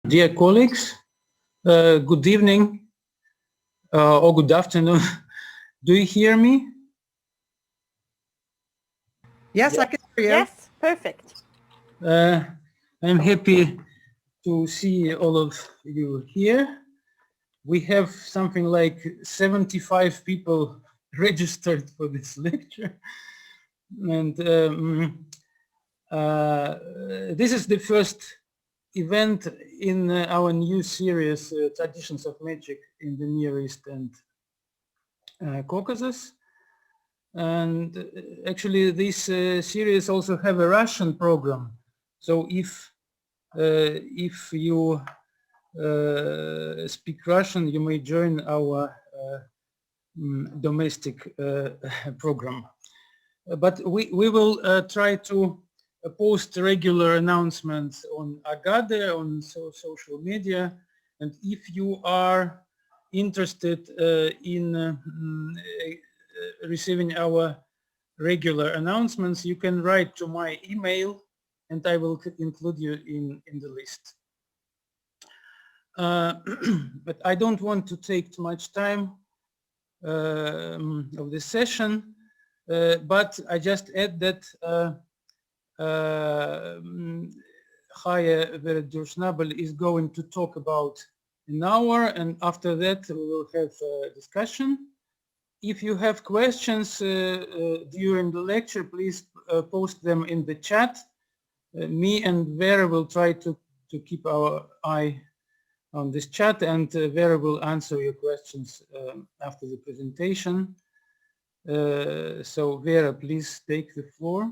Dear colleagues, good evening or good afternoon. Do you hear me? Yes, I can hear you. Yes, perfect. I'm happy to see all of you here. We have something like 75 people registered for this lecture. And this is the first event in our new series, Traditions of Magic in the Near East and Caucasus. And actually this series also have a Russian program. So if you speak Russian, you may join our domestic program. But we will try to post regular announcements on Agade, on social media. And if you are interested in receiving our regular announcements, you can write to my email and I will include you in the list. But I don't want to take too much time of this session, but I just add that Chaja Dürrschnabel is going to talk about an hour, and after that we will have a discussion. If you have questions during the lecture, please post them in the chat. Me and Vera will try to keep our eye on this chat, and Vera will answer your questions after the presentation. So Vera, please take the floor.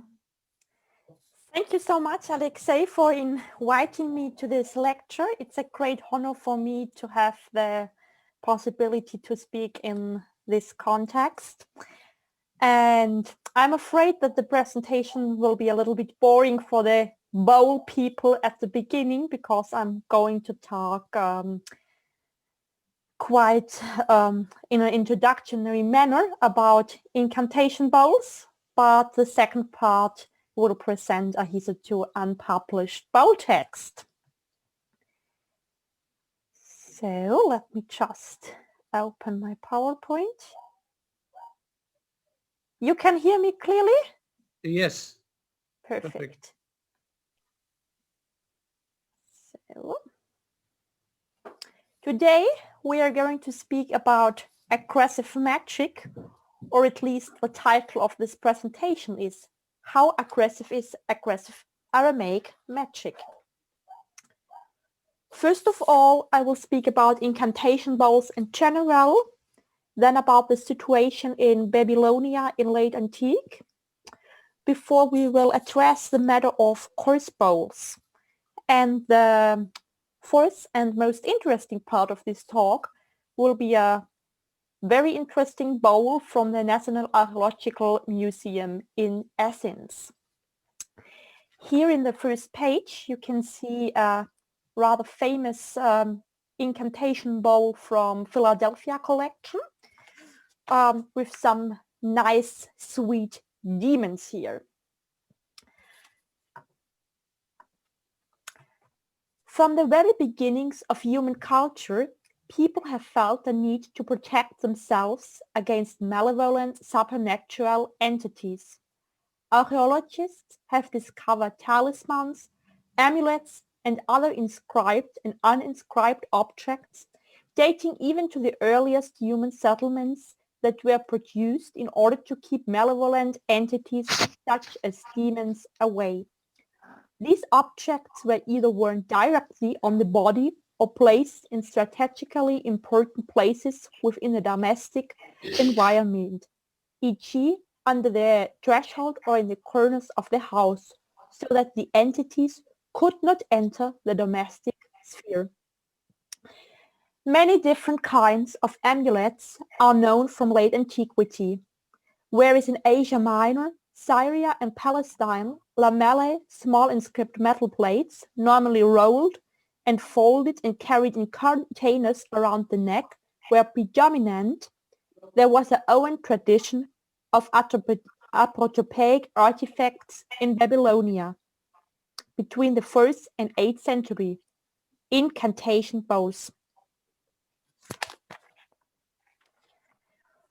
Thank you so much, Alexei, for inviting me to this lecture. It's a great honor for me to have the possibility to speak in this context. And I'm afraid that the presentation will be a little bit boring for the bowl people at the beginning, because I'm going to talk quite in an introductory manner about incantation bowls, but the second part will present a hitherto unpublished bowl text. So let me just open my PowerPoint. You can hear me clearly? Yes. Perfect. So today we are going to speak about aggressive magic, or at least the title of this presentation is How Aggressive is Aggressive Aramaic Magic? First of all, I will speak about incantation bowls in general, then about the situation in Babylonia in late antique, before we will address the matter of course bowls. And the fourth and most interesting part of this talk will be a very interesting bowl from the National Archaeological Museum in Athens. Here in the first page, you can see a rather famous incantation bowl from Philadelphia collection with some nice, sweet demons here. From the very beginnings of human culture, people have felt the need to protect themselves against malevolent supernatural entities. Archaeologists have discovered talismans, amulets, and other inscribed and uninscribed objects dating even to the earliest human settlements that were produced in order to keep malevolent entities such as demons away. These objects were either worn directly on the body or placed in strategically important places within the domestic environment, e.g. under the threshold or in the corners of the house, so that the entities could not enter the domestic sphere. Many different kinds of amulets are known from late antiquity, whereas in Asia Minor, Syria and Palestine, lamellae, small inscribed metal plates, normally rolled and folded and carried in containers around the neck, were predominant. There was an Owen tradition of apotropaic artifacts in Babylonia between the 1st and 8th century. Incantation Bowls.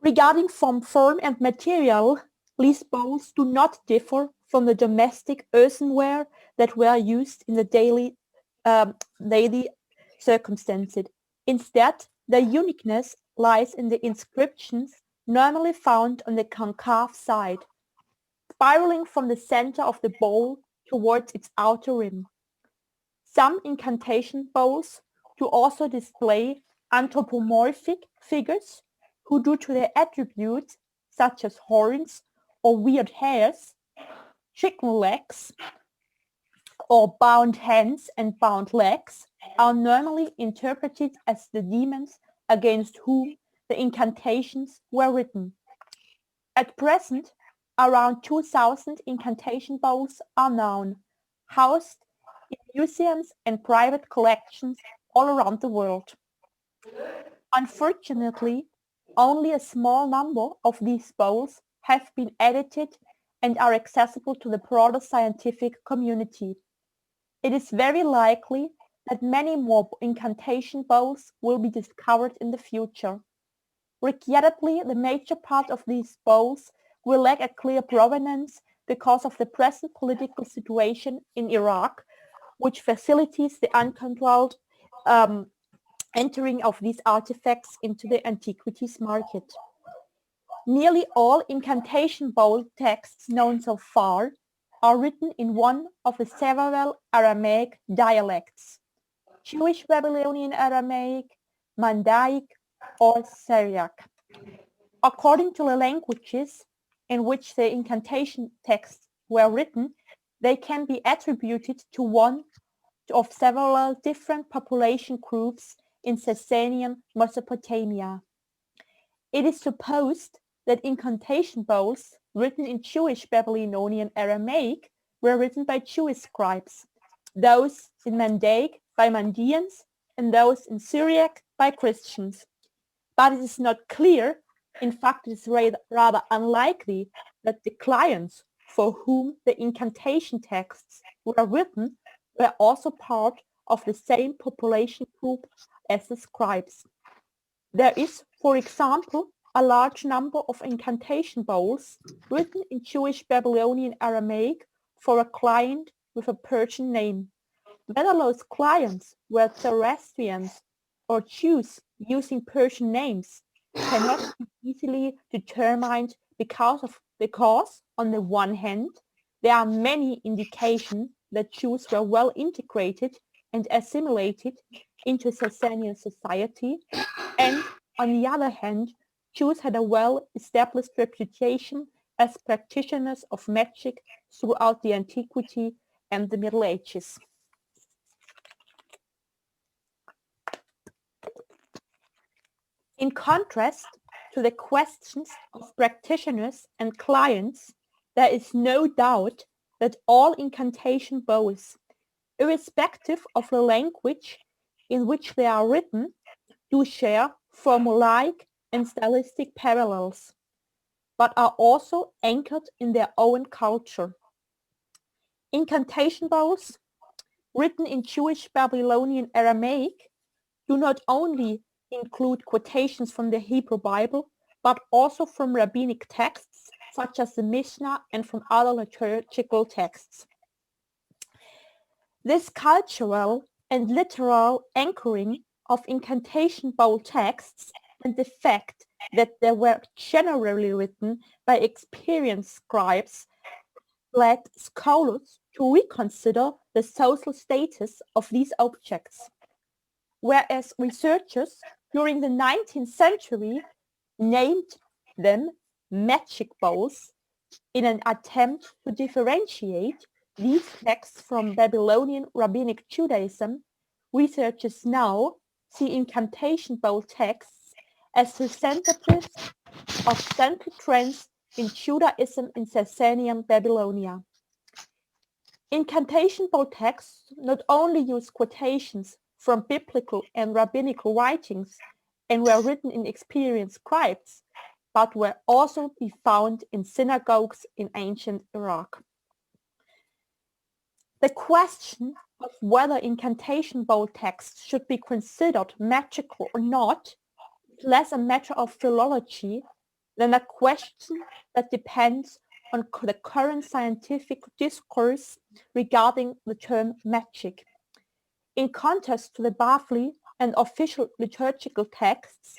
Regarding form and material, these bowls do not differ from the domestic earthenware that were used in the daily circumstances. Instead, their uniqueness lies in the inscriptions normally found on the concave side, spiraling from the center of the bowl towards its outer rim. Some incantation bowls do also display anthropomorphic figures who, due to their attributes such as horns or weird hairs, chicken legs, or bound hands and bound legs, are normally interpreted as the demons against whom the incantations were written. At present, around 2,000 incantation bowls are known, housed in museums and private collections all around the world. Unfortunately, only a small number of these bowls have been edited and are accessible to the broader scientific community. It is very likely that many more incantation bowls will be discovered in the future. Regrettably, the major part of these bowls will lack a clear provenance because of the present political situation in Iraq, which facilitates the uncontrolled entering of these artifacts into the antiquities market. Nearly all incantation bowl texts known so far are written in one of the several Aramaic dialects: Jewish Babylonian Aramaic, Mandaic, or Syriac. According to the languages in which the incantation texts were written, they can be attributed to one of several different population groups in Sasanian Mesopotamia. It is supposed that incantation bowls written in Jewish Babylonian Aramaic were written by Jewish scribes, those in Mandaic by Mandeans, and those in Syriac by Christians. But it is not clear, in fact it is rather unlikely, that the clients for whom the incantation texts were written were also part of the same population group as the scribes. There is, for example, a large number of incantation bowls written in Jewish Babylonian Aramaic for a client with a Persian name. Whether those clients were Zoroastrians or Jews using Persian names cannot be easily determined because, on the one hand, there are many indications that Jews were well integrated and assimilated into Sasanian society, and on the other hand, Jews had a well-established reputation as practitioners of magic throughout the antiquity and the Middle Ages. In contrast to the questions of practitioners and clients, there is no doubt that all incantation bowls, irrespective of the language in which they are written, do share formulaic and stylistic parallels, but are also anchored in their own culture. Incantation bowls, written in Jewish Babylonian Aramaic, do not only include quotations from the Hebrew Bible, but also from rabbinic texts such as the Mishnah and from other liturgical texts. This cultural and literal anchoring of incantation bowl texts and the fact that they were generally written by experienced scribes led scholars to reconsider the social status of these objects, whereas researchers during the 19th century named them magic bowls in an attempt to differentiate these texts from Babylonian rabbinic Judaism. Researchers now see incantation bowl texts as representatives of central trends in Judaism in Sasanian Babylonia. Incantation bowl texts not only use quotations from biblical and rabbinical writings and were written in experienced scribes, but were also be found in synagogues in ancient Iraq. The question of whether incantation bowl texts should be considered magical or not is less a matter of philology than a question that depends on the current scientific discourse regarding the term magic. In contrast to the Bavli and official liturgical texts,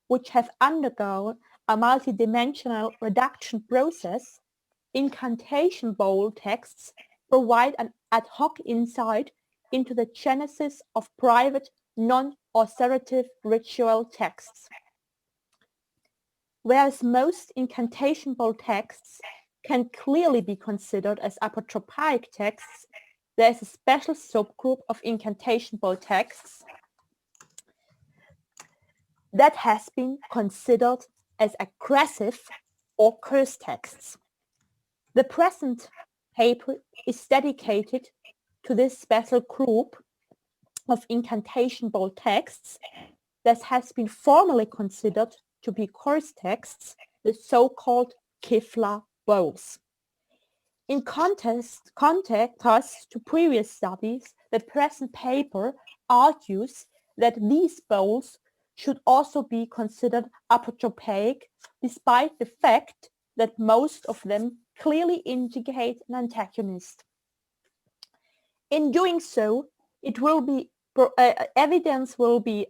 which have undergone a multidimensional reduction process, incantation bowl texts provide an ad hoc insight into the genesis of private, non-authoritative ritual texts. Whereas most incantation bowl texts can clearly be considered as apotropaic texts, there is a special subgroup of incantation bowl texts that has been considered as aggressive or curse texts. The present paper is dedicated to this special group of incantation bowl texts that has been formally considered to be curse texts, the so-called Kifla bowls. In context to previous studies, the present paper argues that these bowls should also be considered apotropaic, despite the fact that most of them clearly indicate an antagonist. In doing so, it will be evidence will be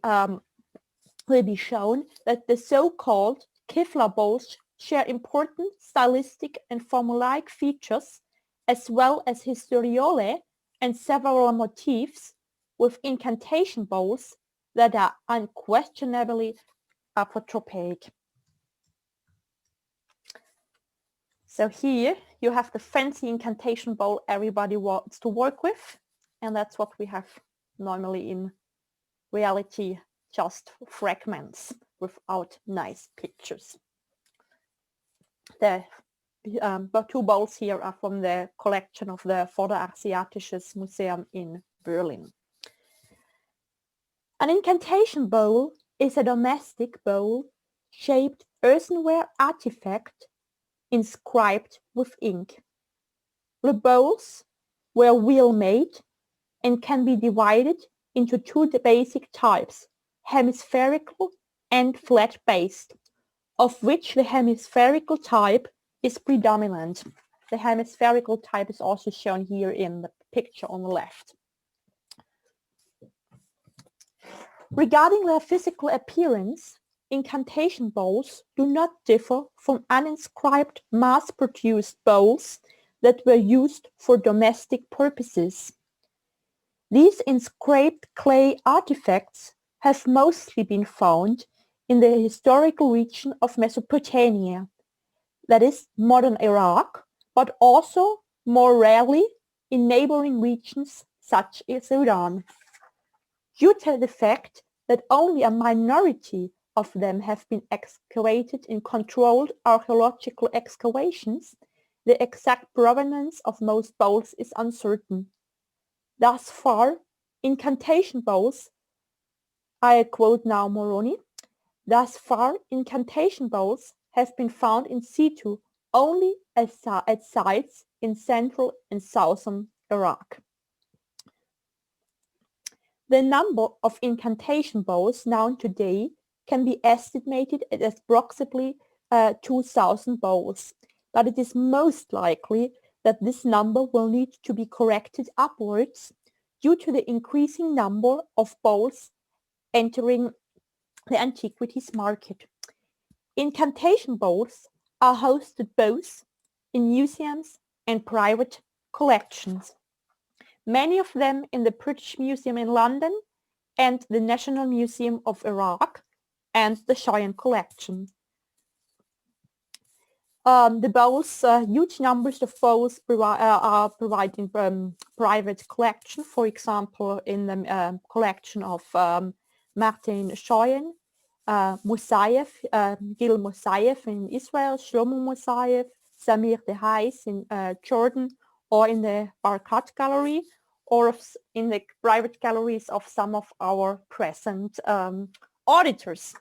shown that the so-called Kifla bowls share important stylistic and formulaic features, as well as historiole and several motifs with incantation bowls that are unquestionably apotropaic. So here you have the fancy incantation bowl everybody wants to work with, and that's what we have normally in reality, just fragments without nice pictures. The two bowls here are from the collection of the Vorderasiatisches Museum in Berlin. An incantation bowl is a domestic bowl-shaped earthenware artifact inscribed with ink. The bowls were wheel-made and can be divided into two basic types, hemispherical and flat-based, of which the hemispherical type is predominant. The hemispherical type is also shown here in the picture on the left. Regarding their physical appearance, incantation bowls do not differ from uninscribed mass-produced bowls that were used for domestic purposes. These inscribed clay artifacts have mostly been found in the historical region of Mesopotamia, that is modern Iraq, but also more rarely in neighboring regions such as Iran. Due to the fact that only a minority of them have been excavated in controlled archaeological excavations, the exact provenance of most bowls is uncertain. Thus far, incantation bowls, I quote now Moroni, thus far incantation bowls have been found in situ only at sites in central and southern Iraq. The number of incantation bowls known today can be estimated at approximately 2,000 bowls, but it is most likely that this number will need to be corrected upwards due to the increasing number of bowls entering the antiquities market. Incantation bowls are hosted both in museums and private collections. Many of them in the British Museum in London and the National Museum of Iraq and the Cheyenne collection. The bowls, huge numbers of bowls are provided in private collection, for example, in the collection of Martin Cheyenne, Moussaieff, Gil Moussaieff in Israel, Shlomo Moussaieff, Samir Dehais in Jordan, or in the Barkat Gallery, or in the private galleries of some of our present auditors.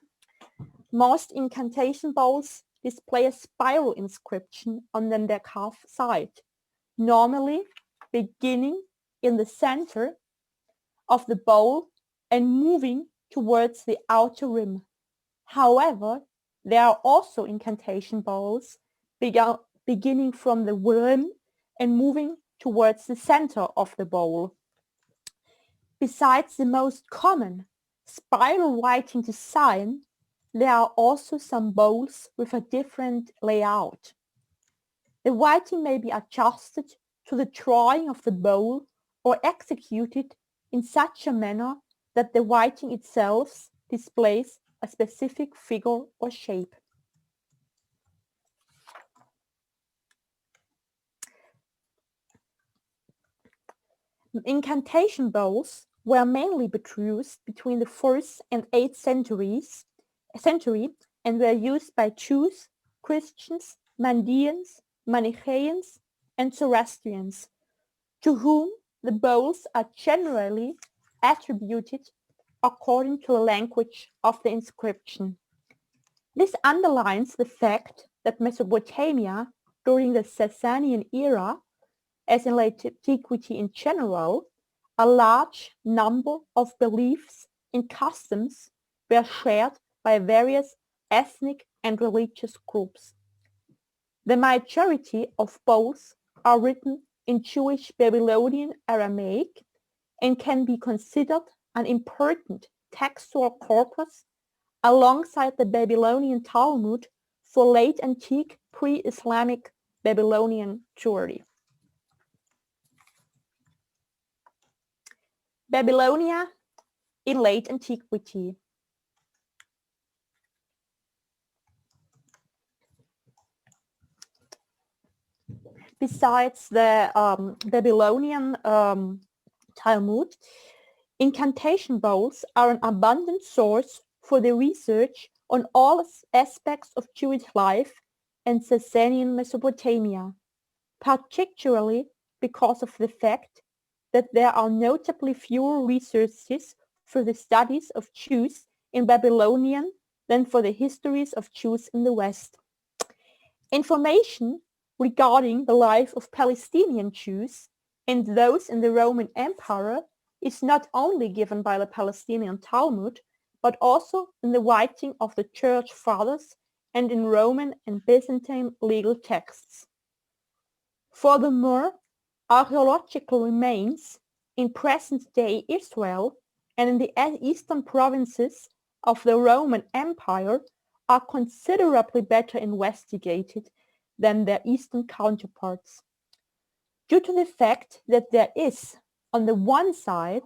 Most incantation bowls display a spiral inscription on their calf side, normally beginning in the center of the bowl and moving towards the outer rim. However, there are also incantation bowls beginning from the rim and moving towards the center of the bowl. Besides the most common spiral writing design, there are also some bowls with a different layout. The writing may be adjusted to the drawing of the bowl or executed in such a manner that the writing itself displays a specific figure or shape. Incantation bowls were mainly produced between the 4th and 8th century and were used by Jews, Christians, Mandeans, Manichaeans, and Zoroastrians, to whom the bowls are generally attributed according to the language of the inscription. This underlines the fact that Mesopotamia during the Sasanian era, as in late antiquity in general, a large number of beliefs and customs were shared by various ethnic and religious groups. The majority of bowls are written in Jewish Babylonian Aramaic and can be considered an important textual corpus alongside the Babylonian Talmud for late antique pre-Islamic Babylonian Jewry. Babylonia in late antiquity. Besides the Babylonian Talmud, incantation bowls are an abundant source for the research on all aspects of Jewish life in Sasanian Mesopotamia, particularly because of the fact that there are notably fewer resources for the studies of Jews in Babylonian than for the histories of Jews in the West. Information regarding the life of Palestinian Jews and those in the Roman Empire is not only given by the Palestinian Talmud, but also in the writing of the Church Fathers and in Roman and Byzantine legal texts. Furthermore, archaeological remains in present-day Israel and in the eastern provinces of the Roman Empire are considerably better investigated than their eastern counterparts. Due to the fact that there is, on the one side,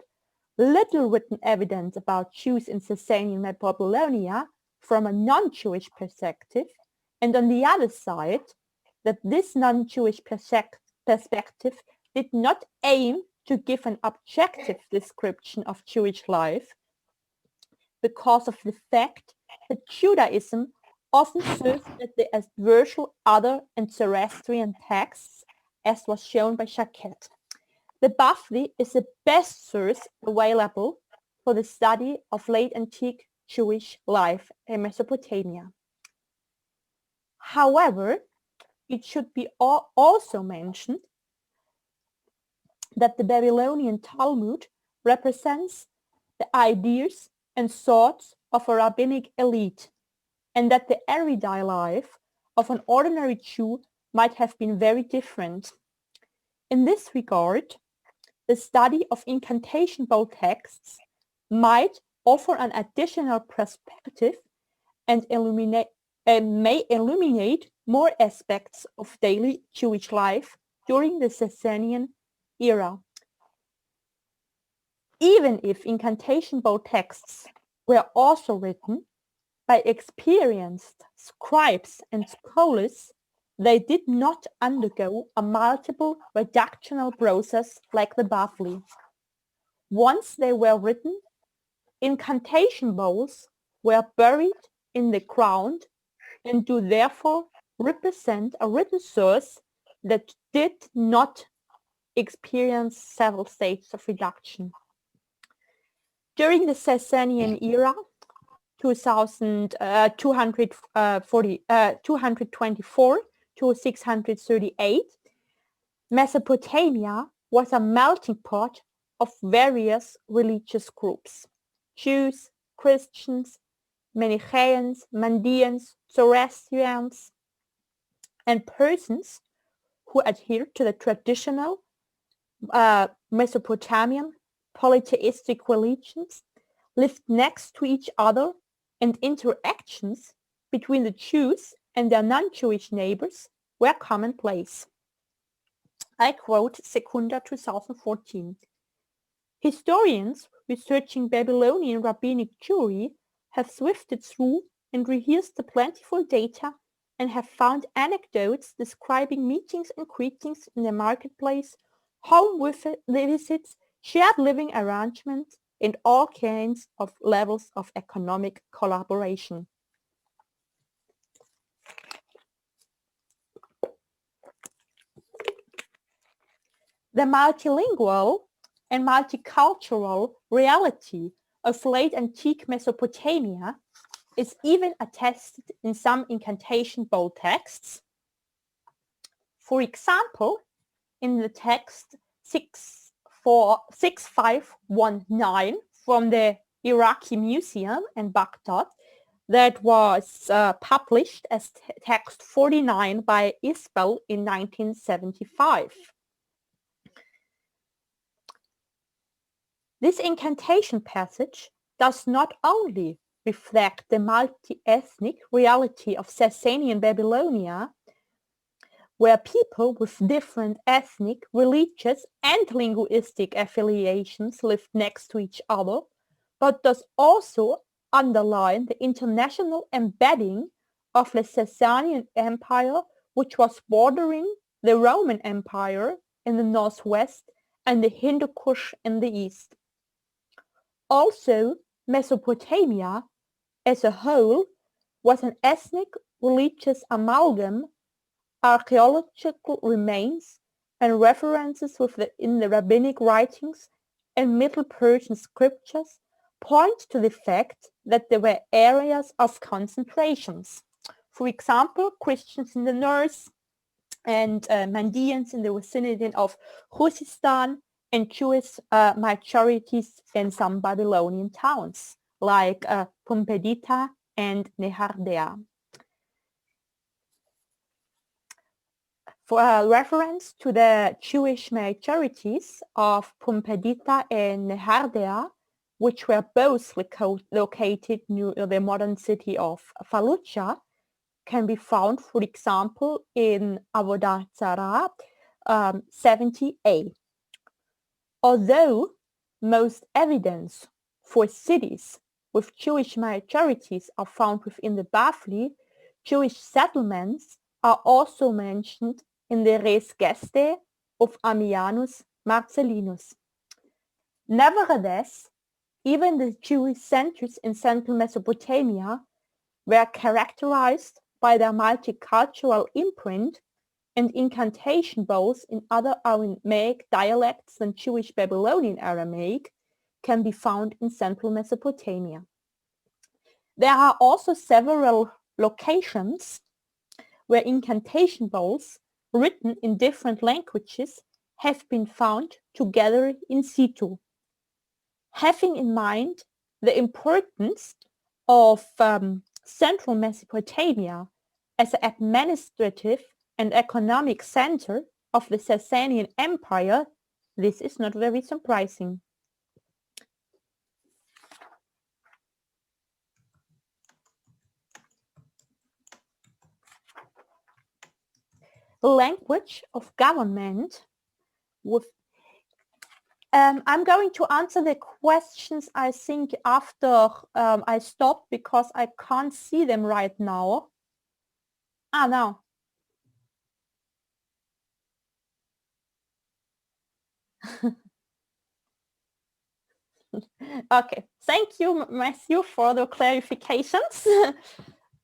little written evidence about Jews in Sasanian Babylonia from a non-Jewish perspective, and on the other side, that this non-Jewish perspective did not aim to give an objective description of Jewish life, because of the fact that Judaism often serves as virtual other and Zoroastrian texts, as was shown by Jacquet. The Bavli is the best source available for the study of late antique Jewish life in Mesopotamia. However, it should be also mentioned that the Babylonian Talmud represents the ideas and thoughts of a rabbinic elite, and that the everyday life of an ordinary Jew might have been very different. In this regard, the study of incantation bowl texts might offer an additional perspective and may illuminate more aspects of daily Jewish life during the Sasanian era. Even if incantation bowl texts were also written by experienced scribes and scholars, they did not undergo a multiple reductional process like the Bavli. Once they were written, incantation bowls were buried in the ground and do therefore represent a written source that did not experience several stages of reduction. During the Sasanian era, 224 to 638, Mesopotamia was a melting pot of various religious groups: Jews, Christians, Manichaeans, Mandeans, Zoroastrians, and persons who adhered to the traditional Mesopotamian polytheistic religions lived next to each other, and interactions between the Jews and their non-Jewish neighbors were commonplace. I quote Secunda 2014. Historians researching Babylonian rabbinic Jewry have sifted through and rehearsed the plentiful data and have found anecdotes describing meetings and greetings in the marketplace, home visits, shared living arrangements, and all kinds of levels of economic collaboration. The multilingual and multicultural reality of late antique Mesopotamia is even attested in some Incantation Bowl texts. For example, in the text 6519 from the Iraqi Museum in Baghdad that was published as text 49 by Isbell in 1975. This incantation passage does not only reflect the multi-ethnic reality of Sasanian Babylonia, where people with different ethnic, religious, and linguistic affiliations lived next to each other, but does also underline the international embedding of the Sasanian Empire, which was bordering the Roman Empire in the northwest and the Hindu Kush in the east. Also, Mesopotamia as a whole was an ethnic religious amalgam. Archaeological remains and references in the rabbinic writings and Middle Persian scriptures point to the fact that there were areas of concentrations. For example, Christians in the north and Mandeans in the vicinity of Khuzestan, and Jewish majorities in some Babylonian towns like Pumbedita and Nehardea. For a reference to the Jewish majorities of Pumbedita and Nehardea, which were both located near the modern city of Fallujah, can be found, for example, in Avodah Zarah 70a. Although most evidence for cities with Jewish majorities are found within the Bafli, Jewish settlements are also mentioned in the Res Gestae of Ammianus Marcellinus. Nevertheless, even the Jewish centers in central Mesopotamia were characterized by their multicultural imprint, and incantation bowls in other Aramaic dialects than Jewish Babylonian Aramaic can be found in central Mesopotamia. There are also several locations where incantation bowls written in different languages have been found together in situ. Having in mind the importance of central Mesopotamia as an administrative and economic center of the Sasanian Empire, this is not very surprising. The language of government with I'm going to answer the questions, I think, after I stop, because I can't see them right now. Now. Okay, thank you, Matthew, for the clarifications.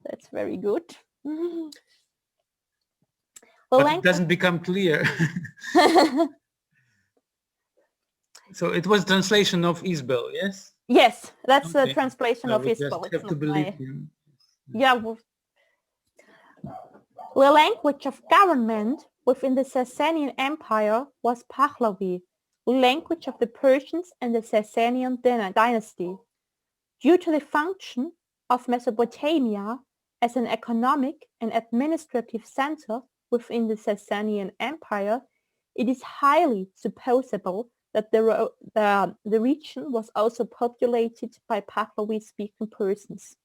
That's very good. But it doesn't become clear. So it was translation of Isbell, yes? Yes, that's Okay. a translation of Isbell. Just have to believe him. Yeah. The language of government within the Sasanian Empire was Pahlavi, language of the Persians and the Sasanian dynasty. Due to the function of Mesopotamia as an economic and administrative center within the Sasanian Empire, it is highly supposable that the region was also populated by Pahlavi-speaking persons.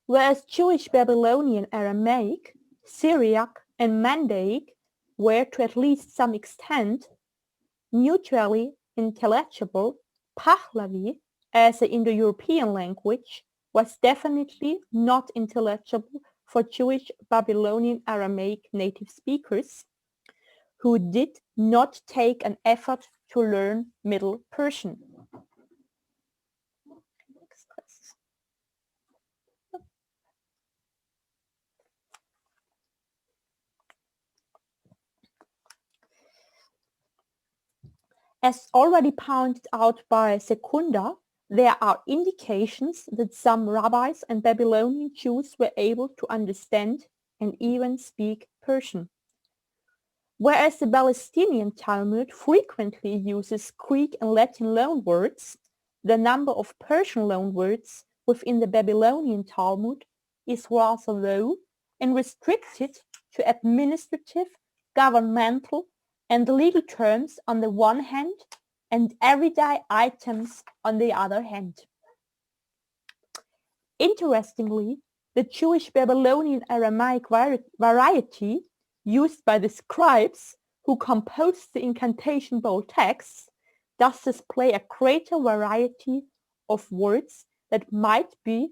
Whereas Jewish Babylonian, Aramaic, Syriac, and Mandaic were to at least some extent mutually intelligible, Pahlavi, as an Indo-European language, was definitely not intelligible for Jewish Babylonian Aramaic native speakers who did not take an effort to learn Middle Persian. As already pointed out by Secunda, there are indications that some rabbis and Babylonian Jews were able to understand and even speak Persian. Whereas the Palestinian Talmud frequently uses Greek and Latin loanwords, the number of Persian loanwords within the Babylonian Talmud is rather low and restricted to administrative, governmental, and legal terms on the one hand and everyday items on the other hand. Interestingly, the Jewish Babylonian Aramaic variety used by the scribes who composed the Incantation Bowl texts does display a greater variety of words that might be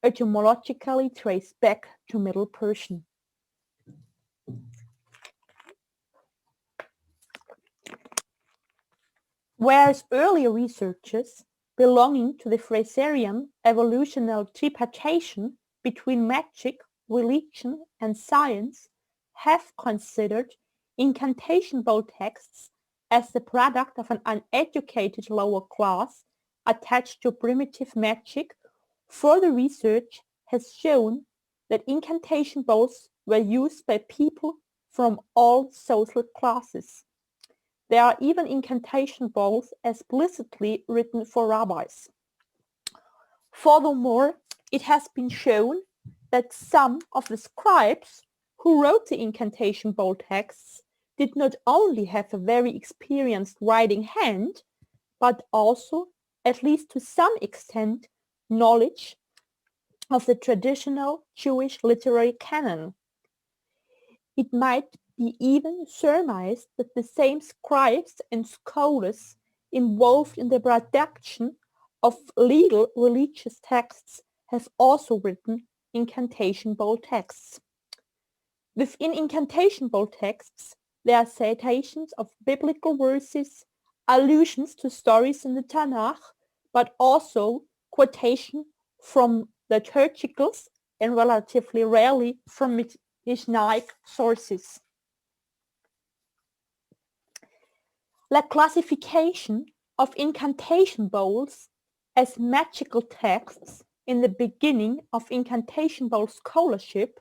etymologically traced back to Middle Persian. Whereas earlier researchers belonging to the Fraserian evolutionary tripartition between magic, religion, and science have considered Incantation Bowl texts as the product of an uneducated lower class attached to primitive magic, further research has shown that Incantation Bowls were used by people from all social classes. There are even Incantation Bowls explicitly written for rabbis. Furthermore, it has been shown that some of the scribes who wrote the Incantation Bowl texts did not only have a very experienced writing hand, but also, at least to some extent, knowledge of the traditional Jewish literary canon. It might be even surmised that the same scribes and scholars involved in the production of legal religious texts have also written Incantation Bowl texts. Within Incantation Bowl texts, there are citations of biblical verses, allusions to stories in the Tanakh, but also quotation from liturgicals and relatively rarely from Mishnaic sources. The classification of Incantation Bowls as magical texts in the beginning of Incantation Bowl scholarship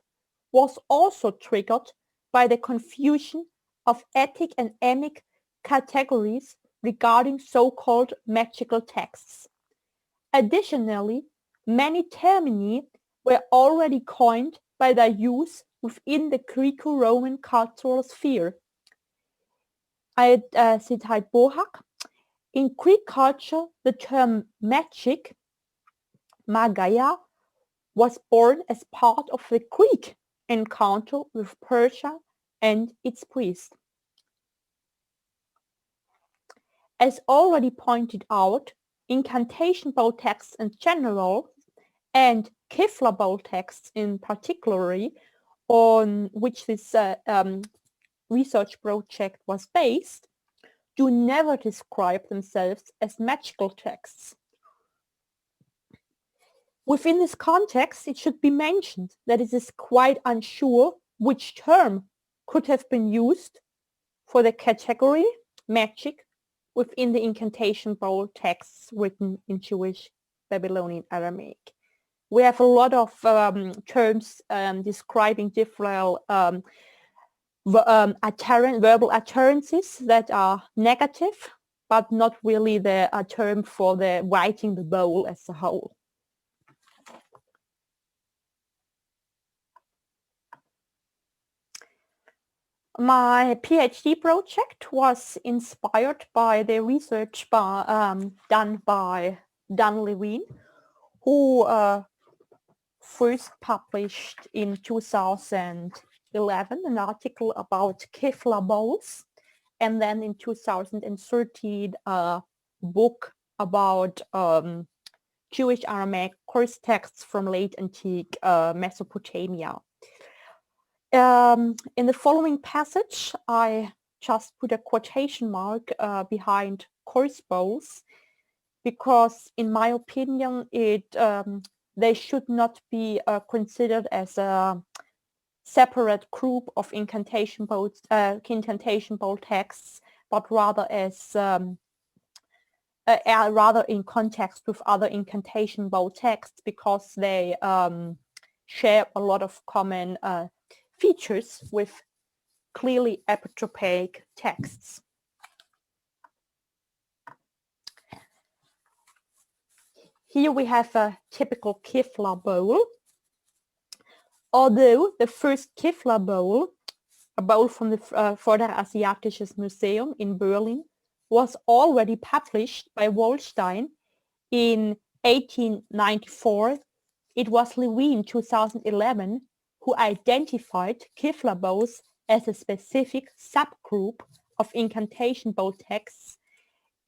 was also triggered by the confusion of ethic and emic categories regarding so-called magical texts. Additionally, many termini were already coined by their use within the Greco-Roman cultural sphere. I cite Bohak. In Greek culture, the term magic, Magaya, was born as part of the Greek encounter with Persia and its priests. As already pointed out, Incantation Bowl texts in general and Kifla Bowl texts in particular, on which this research project was based, do never describe themselves as magical texts. Within this context, it should be mentioned that it is quite unsure which term could have been used for the category magic within the Incantation Bowl texts written in Jewish Babylonian Aramaic. We have a lot of terms describing different verbal utterances that are negative, but not really the term for the writing the bowl as a whole. My PhD project was inspired by the research done by Dan Levine, who first published in 2011 an article about Kefla bowls, and then in 2013 a book about Jewish Aramaic course texts from late antique Mesopotamia. In the following passage, I just put a quotation mark behind course bowls, because in my opinion, they should not be considered as a separate group of incantation bowl texts, but rather as rather in context with other incantation bowl texts, because they share a lot of common features with clearly epitropic texts. Here we have a typical Kefla bowl. Although the first Kefla bowl, a bowl from the Vorderasiatisches Museum in Berlin, was already published by Wollstein in 1894, it was Levine 2011 who identified Kefla bowls as a specific subgroup of incantation bowl texts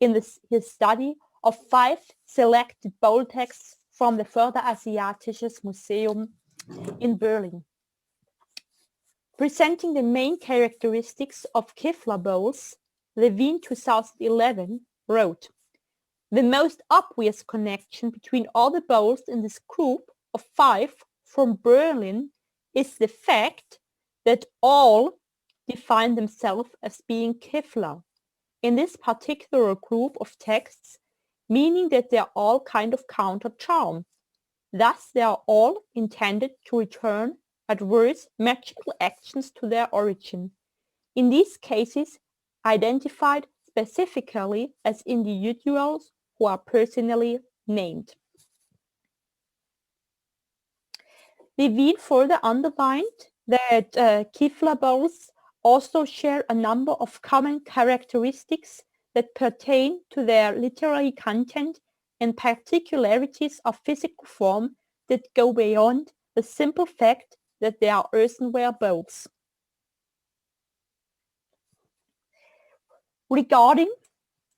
in his study of 5 selected bowl texts from the Vorderasiatisches Museum in Berlin. Presenting the main characteristics of Kefla bowls, Levine 2011 wrote, "The most obvious connection between all the bowls in this group of 5 from Berlin is the fact that all define themselves as being Kefla in this particular group of texts, meaning that they are all kind of counter-charm. Thus, they are all intended to return adverse magical actions to their origin, in these cases identified specifically as individuals who are personally named." Levine further underlined that Kefla bowls also share a number of common characteristics that pertain to their literary content and particularities of physical form that go beyond the simple fact that they are earthenware bowls. Regarding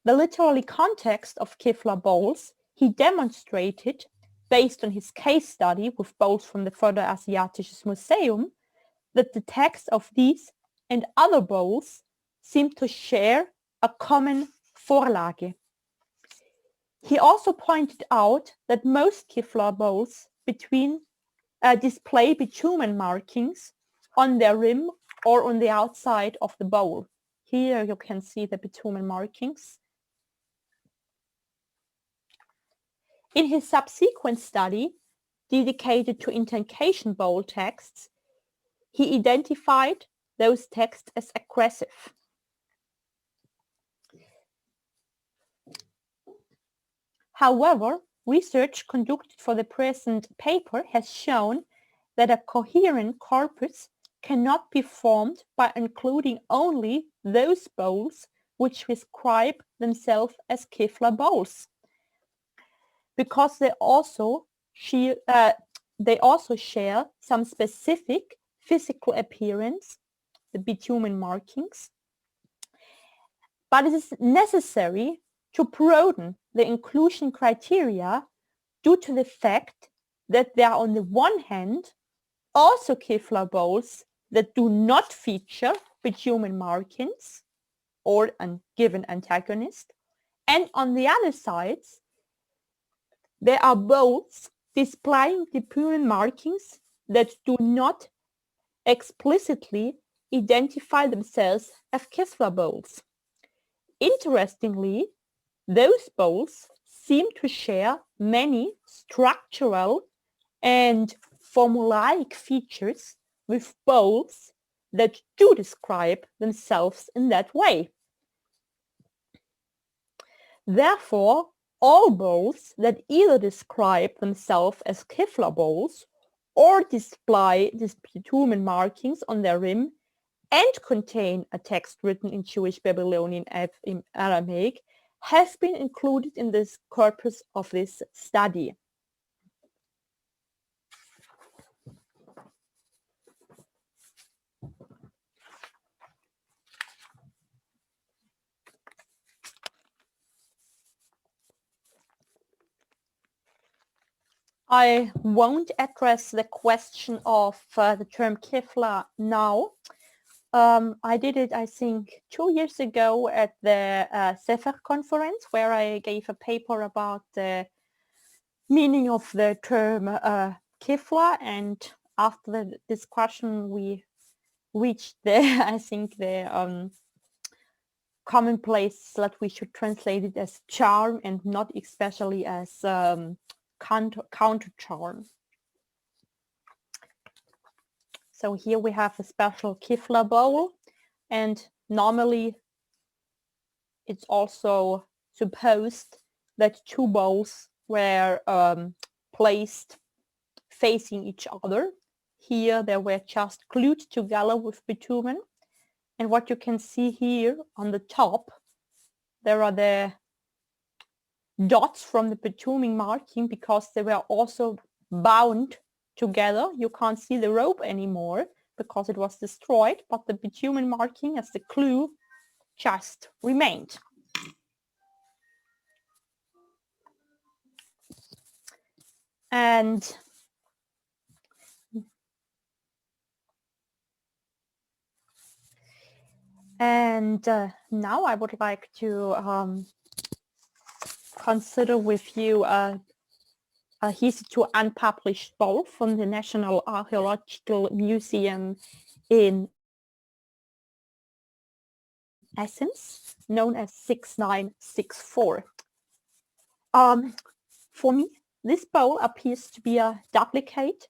the literary context of Kefla bowls, he demonstrated, based on his case study with bowls from the Vorderasiatisches Museum, that the text of these and other bowls seem to share a common Vorlage. He also pointed out that most Kefla bowls display bitumen markings on their rim or on the outside of the bowl. Here you can see the bitumen markings. In his subsequent study, dedicated to Incantation Bowl texts, he identified those texts as aggressive. However, research conducted for the present paper has shown that a coherent corpus cannot be formed by including only those bowls which describe themselves as Kefla bowls, because they also share some specific physical appearance, the bitumen markings. But it is necessary to broaden the inclusion criteria due to the fact that there are on the one hand also Kefla bowls that do not feature bitumen markings or a given antagonist, and on the other side there are bowls displaying bitumen markings that do not explicitly identify themselves as Kefla bowls. Interestingly, those bowls seem to share many structural and formulaic features with bowls that do describe themselves in that way. Therefore, all bowls that either describe themselves as Kifla bowls or display these bitumen markings on their rim and contain a text written in Jewish, Babylonian, and Aramaic have been included in this corpus of this study. I won't address the question of the term Kifla now. I did it, I think, 2 years ago at the Sefer conference, where I gave a paper about the meaning of the term Kifla, and after the discussion we reached the, I think, the commonplace that we should translate it as charm and not especially as counter charm. So here we have a special Kifla bowl, and normally it's also supposed that two bowls were placed facing each other. Here they were just glued together with bitumen, and what you can see here on the top, there are the dots from the bitumen marking because they were also bound together. You can't see the rope anymore because it was destroyed, but the bitumen marking as the glue just remained. And now I would like to consider with you a hitherto unpublished bowl from the National Archaeological Museum in Athens, known as 6964. For me, this bowl appears to be a duplicate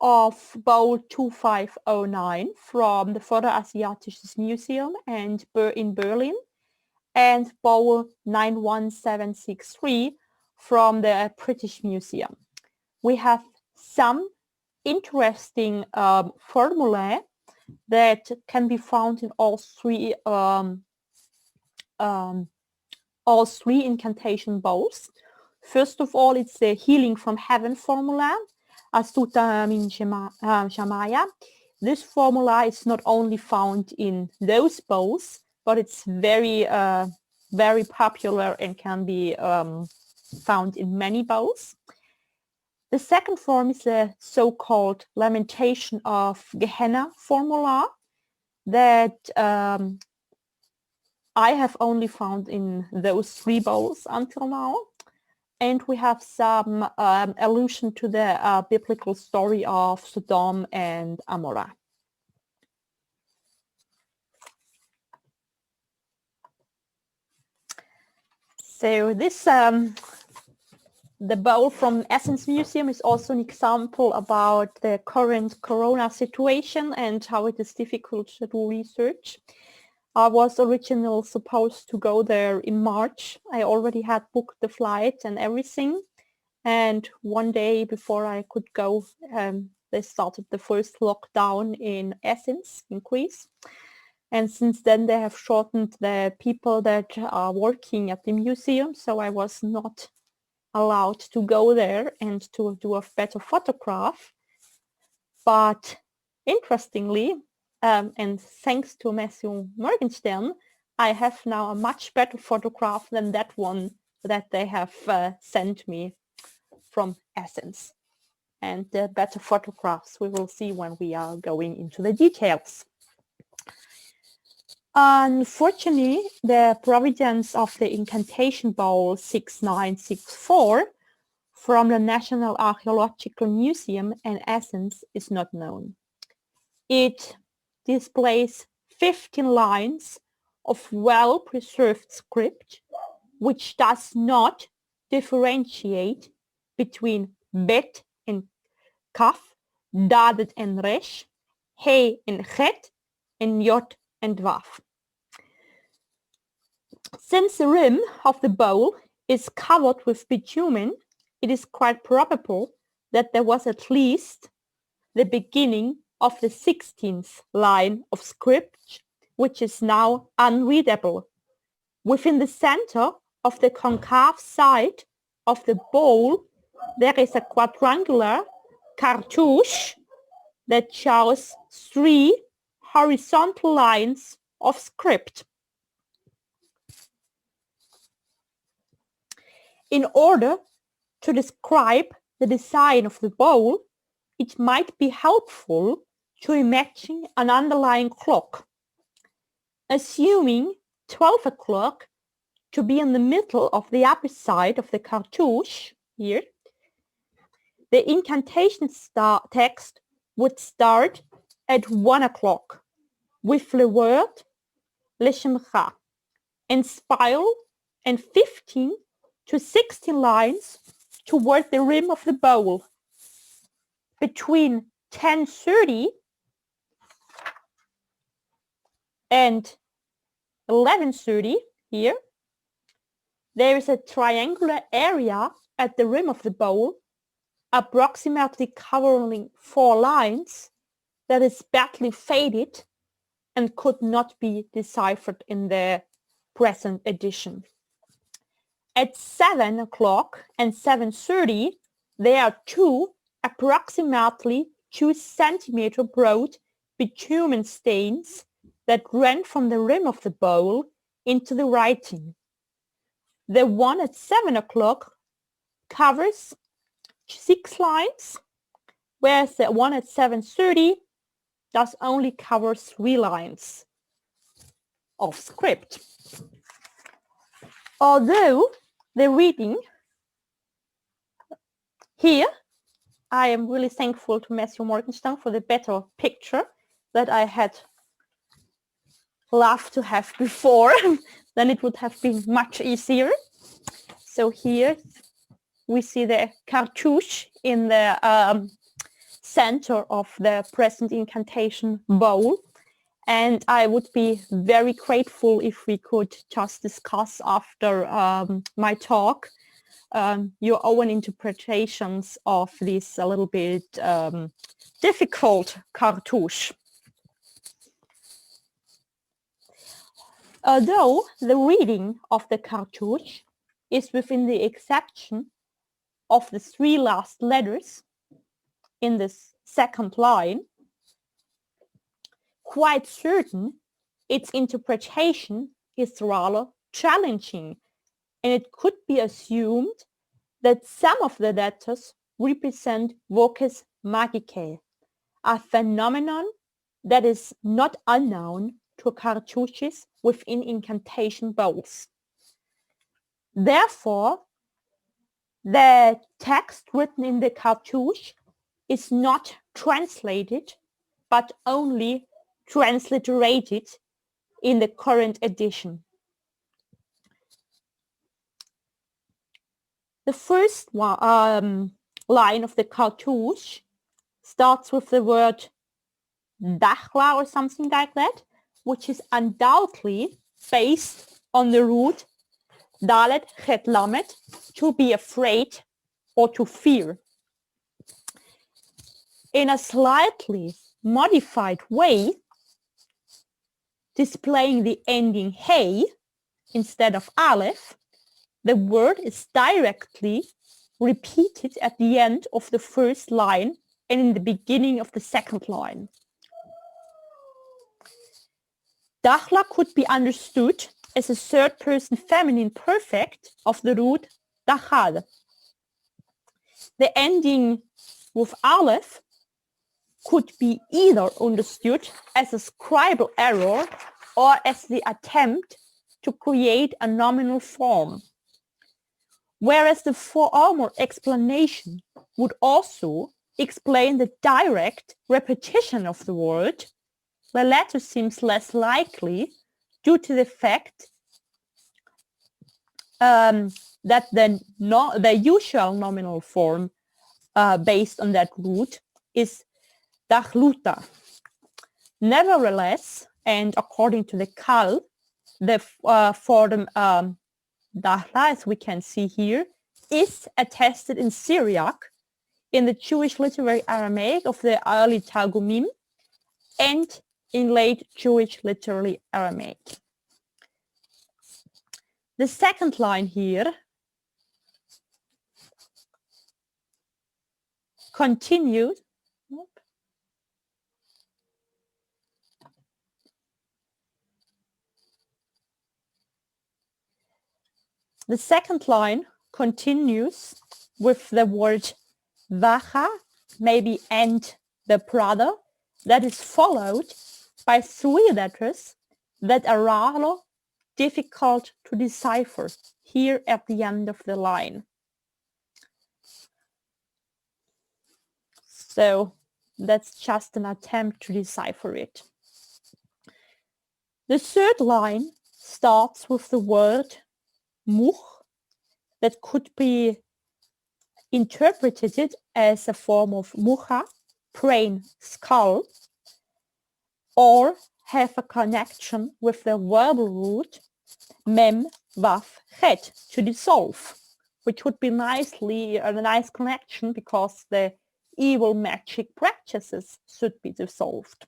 of bowl 2509 from the Vorderasiatisches Museum and in Berlin, and bowl 91763 from the British Museum. We have some interesting formulae that can be found in all three incantation bowls. First of all, it's the Healing from Heaven formula, Asuta min Shamaya. This formula is not only found in those bowls, but it's very, very popular and can be found in many bowls. The second form is the so-called Lamentation of Gehenna formula that I have only found in those three bowls until now. And we have some allusion to the biblical story of Sodom and Amorah. So this, the bowl from Athens Museum is also an example about the current corona situation and how it is difficult to do research. I was originally supposed to go there in March. I already had booked the flight and everything. And one day before I could go, they started the first lockdown in Athens, in Greece. And since then they have shortened the people that are working at the museum. So I was not allowed to go there and to do a better photograph. But interestingly, and thanks to Matthew Morgenstern, I have now a much better photograph than that one that they have sent me from Athens. And the better photographs we will see when we are going into the details. Unfortunately, the provenance of the Incantation Bowl 6964 from the National Archaeological Museum in Athens is not known. It displays 15 lines of well-preserved script, which does not differentiate between Bet and Kaf, Dadet and Resh, He and Chet, and Yod and Vav. Since the rim of the bowl is covered with bitumen, it is quite probable that there was at least the beginning of the 16th line of script, which is now unreadable. Within the center of the concave side of the bowl, there is a quadrangular cartouche that shows 3 horizontal lines of script. In order to describe the design of the bowl, it might be helpful to imagine an underlying clock. Assuming 12 o'clock to be in the middle of the upper side of the cartouche here, the incantation text would start at 1 o'clock with the word Leshemcha and spiral and 15 to 16 lines toward the rim of the bowl. Between 10:30 and 11:30 here, there is a triangular area at the rim of the bowl, approximately covering 4 lines, that is badly faded and could not be deciphered in the present edition. At 7 o'clock and 7:30, there are 2 approximately 2 centimeter broad bitumen stains that ran from the rim of the bowl into the writing. The one at 7 o'clock covers 6 lines, whereas the one at 7:30 does only cover 3 lines of script. Although the reading here, I am really thankful to Matthew Morgenstern for the better picture that I had loved to have before. Then it would have been much easier. So here we see the cartouche in the center of the present Incantation Bowl. And I would be very grateful if we could just discuss after my talk your own interpretations of this a little bit difficult cartouche. Although the reading of the cartouche is within the exception of the 3 last letters in the second line, quite certain its interpretation is rather challenging, and it could be assumed that some of the letters represent voces magicae, a phenomenon that is not unknown to cartouches within incantation bowls. Therefore, the text written in the cartouche is not translated, but only transliterated in the current edition. The first line of the cartouche starts with the word dachla or something like that, which is undoubtedly based on the root dalet chet lamed, to be afraid or to fear. In a slightly modified way, displaying the ending hey instead of aleph, the word is directly repeated at the end of the first line and in the beginning of the second line. Dachla could be understood as a third-person feminine perfect of the root dachad. The ending with aleph could be either understood as a scribal error or as the attempt to create a nominal form. Whereas the former explanation would also explain the direct repetition of the word, the latter seems less likely due to the fact that the usual nominal form based on that root is dachluta. Nevertheless, and according to the Kal, the form Dahla, as we can see here, is attested in Syriac, in the Jewish literary Aramaic of the early Targumim, and in late Jewish literary Aramaic. The second line here continued. The second line continues with the word Vacha, maybe and the brother, that is followed by 3 letters that are rather difficult to decipher here at the end of the line. So that's just an attempt to decipher it. The third line starts with the word Much, that could be interpreted as a form of Mucha, brain, skull, or have a connection with the verbal root mem, vav, chet, to dissolve, which would be nicely a nice connection because the evil magic practices should be dissolved.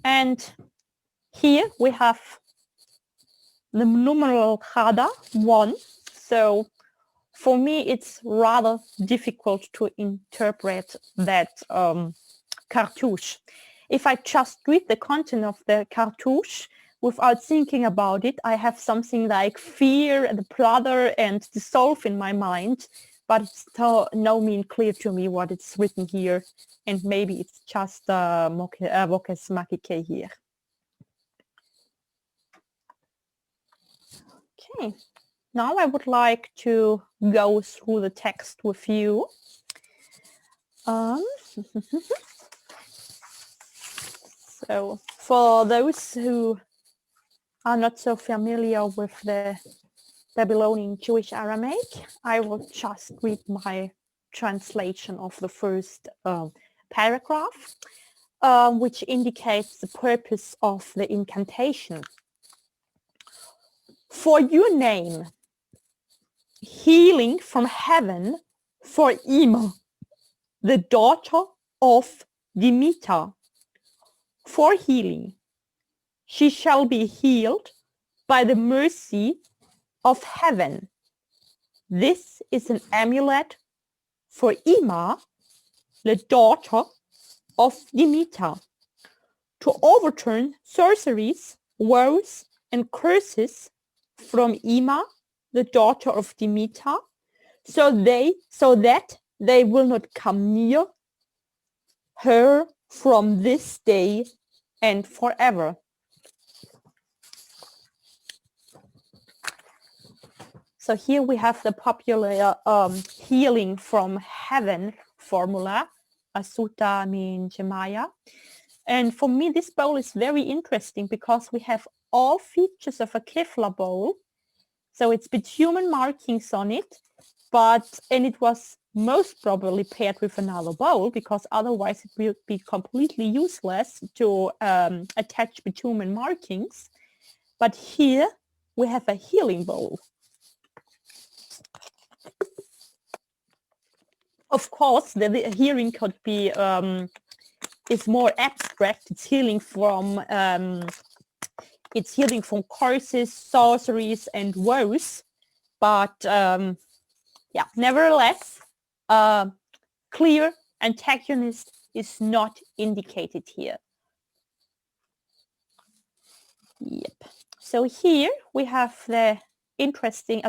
And here we have the numeral Chaja, 1. So for me, it's rather difficult to interpret that cartouche. If I just read the content of the cartouche without thinking about it, I have something like fear and brother and dissolve in my mind, but it's still no mean clear to me what it's written here. And maybe it's just voces makike here. Okay, now I would like to go through the text with you. So for those who are not so familiar with the Babylonian Jewish Aramaic, I will just read my translation of the first paragraph, which indicates the purpose of the incantation. For your name, healing from heaven for Ima, the daughter of Demeter. For healing, she shall be healed by the mercy of heaven. This is an amulet for Ima, the daughter of Demeter, to overturn sorceries, woes, and curses from Ima, the daughter of Demeter, so that they will not come near her from this day and forever. So here we have the popular healing from heaven formula, Asuta min Jemaya. And for me, this bowl is very interesting because we have all features of a Kevlar bowl. So it's bitumen markings on it, and it was most probably paired with another bowl because otherwise it would be completely useless to attach bitumen markings. But here we have a healing bowl. Of course, the healing could be is more abstract. It's healing from curses, sorceries, and woes. But yeah, nevertheless, clear antagonist is not indicated here. Yep. So here we have the interesting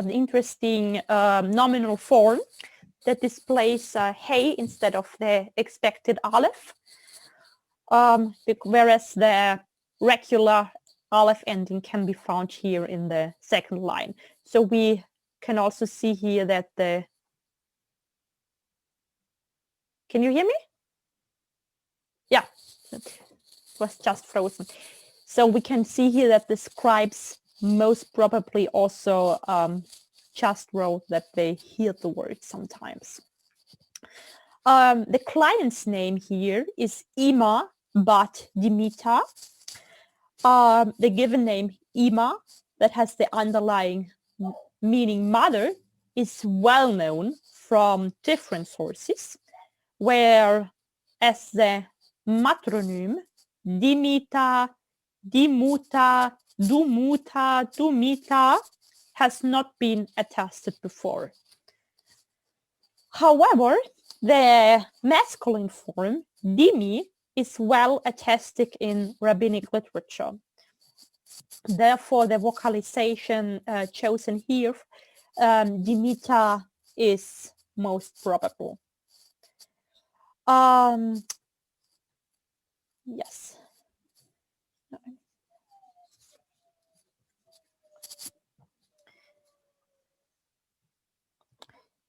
nominal form that displays hey instead of the expected aleph, whereas the regular aleph ending can be found here in the second line. So we can also see here that can you hear me? Yeah, it was just frozen. So we can see here that the scribes most probably also just wrote that they heard the word sometimes. The client's name here is Ima bat Dimita. The given name Ima, that has the underlying meaning mother, is well known from different sources, whereas the matronym Dimita, Dimuta, Dumuta, Dumita has not been attested before. However, the masculine form, Dimi, is well attested in rabbinic literature. Therefore, the vocalization chosen here, Dimita, is most probable. Yes.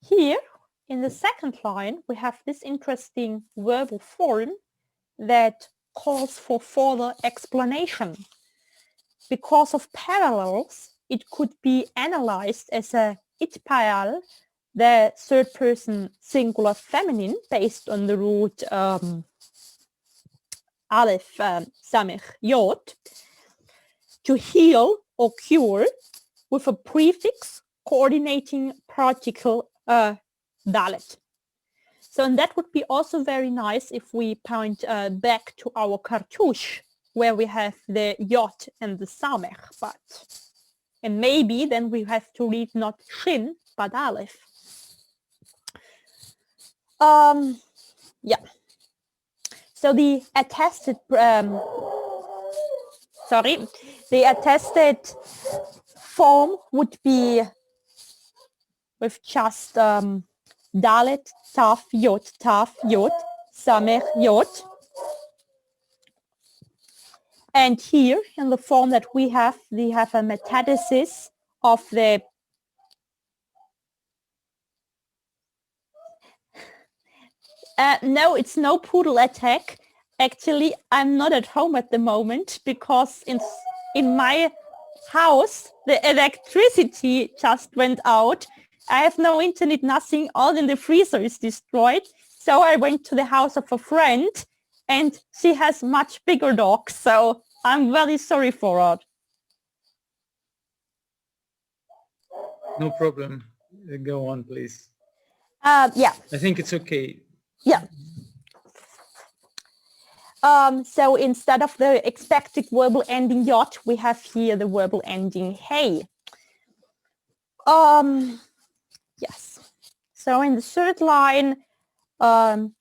Here, in the second line, we have this interesting verbal form that calls for further explanation. Because of parallels, it could be analyzed as a itpayal, the third person singular feminine, based on the root aleph samech yod, to heal or cure, with a prefix coordinating particle dalet. So, and that would be also very nice if we point back to our cartouche, where we have the yod and the samech, and maybe then we have to read not shin but aleph. Yeah. So the attested form would be with just dalet, taf, yod, samech, yod. And here, in the form that we have a metathesis of the no, it's no poodle attack. Actually, I'm not at home at the moment because in my house, the electricity just went out. I have no internet, nothing. All in the freezer is destroyed. So I went to the house of a friend, and she has much bigger dogs. So I'm very sorry for her. No problem. Go on, please. Yeah. I think it's okay. Yeah. So instead of the expected verbal ending yod, we have here the verbal ending hey. Yes. So in the third line,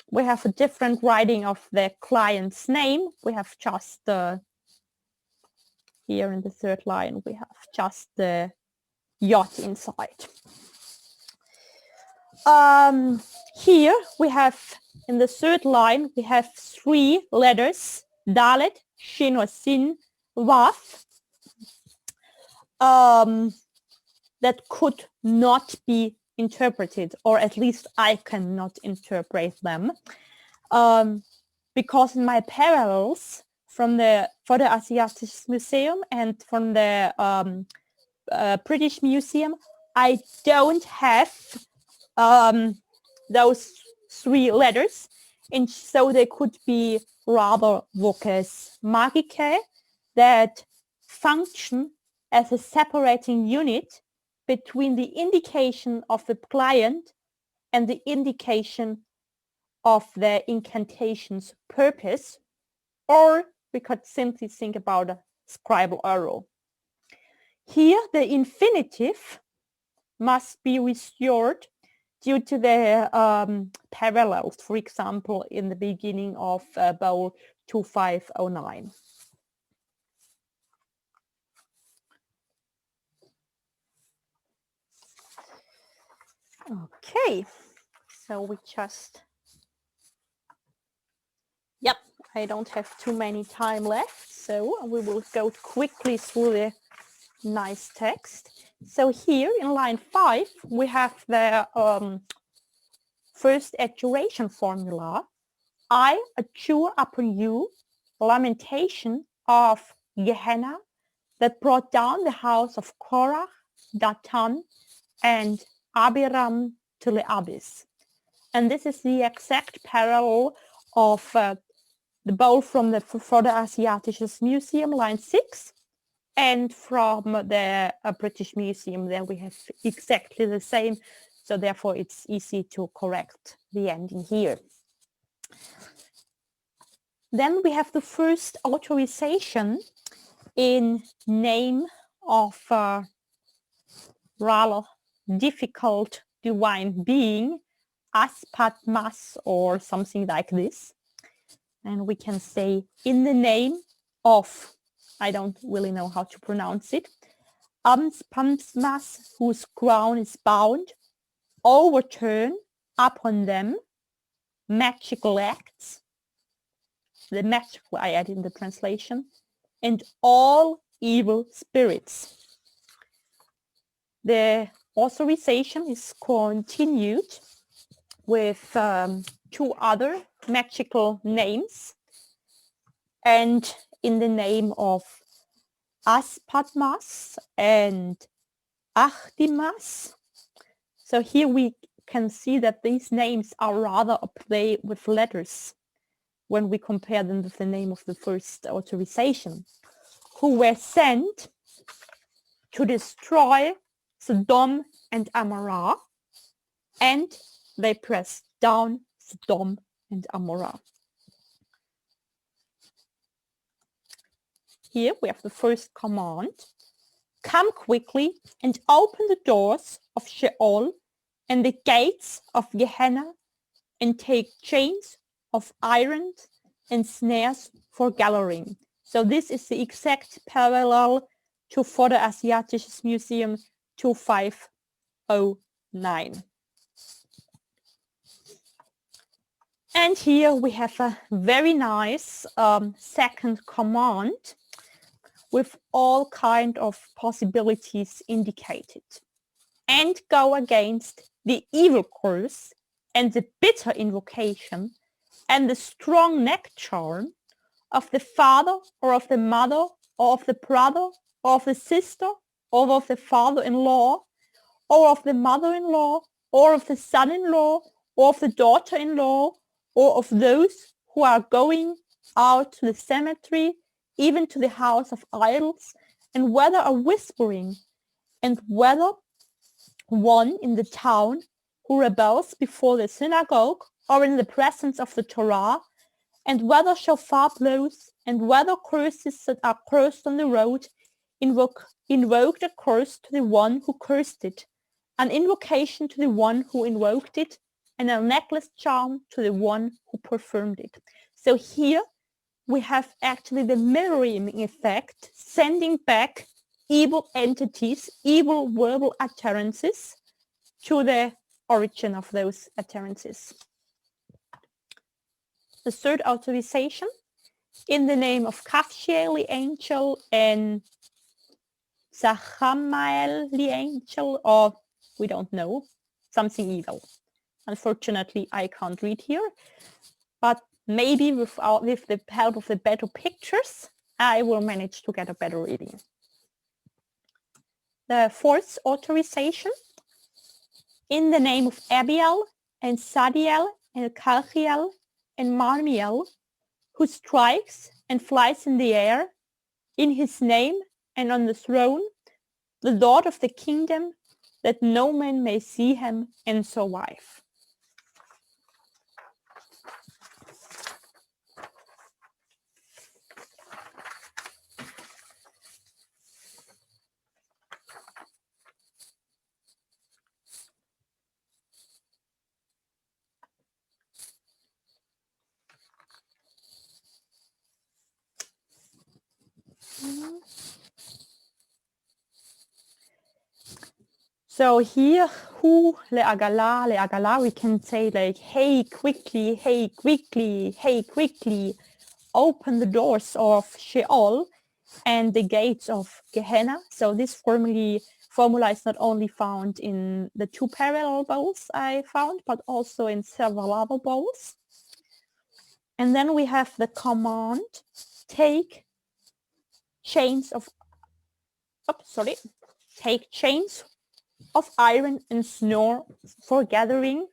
we have a different writing of the client's name. We have just here in the third line, we have just the yod inside. Here we have, in the third line, we have 3 letters, dalet, shin or sin, waf, that could not be interpreted, or at least I cannot interpret them, because in my parallels for the Asiatic Museum and from the British Museum, I don't have those 3 letters, and so they could be rather voces magicae that function as a separating unit between the indication of the client and the indication of the incantation's purpose, or we could simply think about a scribal arrow. Here, the infinitive must be restored due to the parallels, for example, in the beginning of Bowl 2509. Okay, so we just, yep, I don't have too many time left, so we will go quickly through the nice text. So here in line 5, we have the first adjuration formula. I adjure upon you lamentation of Gehenna that brought down the house of Korah, Datan, and Abiram to the abyss. And this is the exact parallel of the bowl from the Vorderasiatisches Museum, line 6, and from the British Museum. There we have exactly the same, so therefore it's easy to correct the ending here. Then we have the first authorization in name of a rather difficult divine being, Aspatmas, or something like this. And we can say, in the name of, I don't really know how to pronounce it, Aspatmas, whose crown is bound, overturn upon them magical acts, the magical I add in the translation, and all evil spirits. The authorization is continued with two other magical names, and in the name of Aspatmas and Achtimas. So here we can see that these names are rather a play with letters when we compare them with the name of the first authorization, who were sent to destroy Sodom and Amorah, and they pressed down Sodom and Amorah. Here we have the first command. Come quickly and open the doors of Sheol and the gates of Gehenna, and take chains of iron and snares for gathering. So this is the exact parallel to Vorderasiatisches Museum 2509. And here we have a very nice second command with all kind of possibilities indicated. And go against the evil curse and the bitter invocation and the strong neck charm of the father or of the mother or of the brother or of the sister or of the father-in-law or of the mother-in-law or of the son-in-law or of the daughter-in-law or of those who are going out to the cemetery, even to the house of idols, and whether a whispering, and whether one in the town who rebels before the synagogue or in the presence of the Torah, and whether shofar blows, and whether curses that are cursed on the road invoke a curse to the one who cursed it, an invocation to the one who invoked it, and a necklace charm to the one who performed it. So here we have actually the mirroring effect, sending back evil entities, evil verbal utterances to the origin of those utterances. The third authorization, in the name of Kafshiel the angel and Zachamael the angel, or we don't know, something evil. Unfortunately, I can't read here, but maybe with the help of the better pictures, I will manage to get a better reading. The fourth authorization, in the name of Abiel and Sadiel and Kalchiel and Marmiel, who strikes and flies in the air, in his name and on the throne, the Lord of the kingdom, that no man may see him and survive. So here, who le'agala, we can say like, hey, quickly, open the doors of Sheol and the gates of Gehenna. So this formula is not only found in the two parallel bowls I found, but also in several other bowls. And then we have the command, take chains of iron and snore for gathering,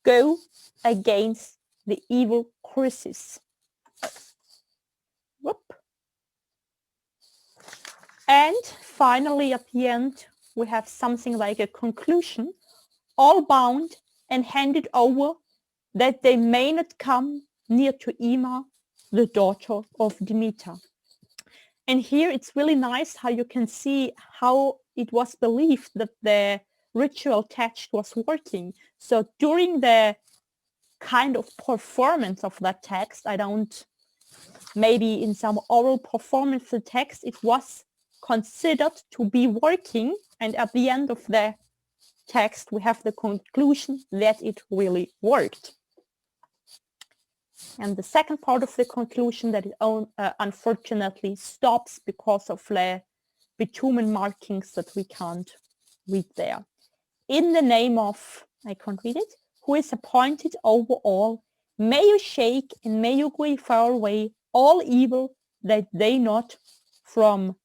go against the evil curses. Whoop. And finally, at the end, we have something like a conclusion, all bound and handed over, that they may not come near to Ima, the daughter of Demeter. And here it's really nice how you can see how it was believed that the ritual text was working. So during the kind of performance of that text, maybe in some oral performance of the text, it was considered to be working. And at the end of the text, we have the conclusion that it really worked. And the second part of the conclusion, that it unfortunately stops because of the bitumen markings that we can't read there. In the name of, I can't read it, who is appointed over all, may you shake and may you go far away all evil, that they not from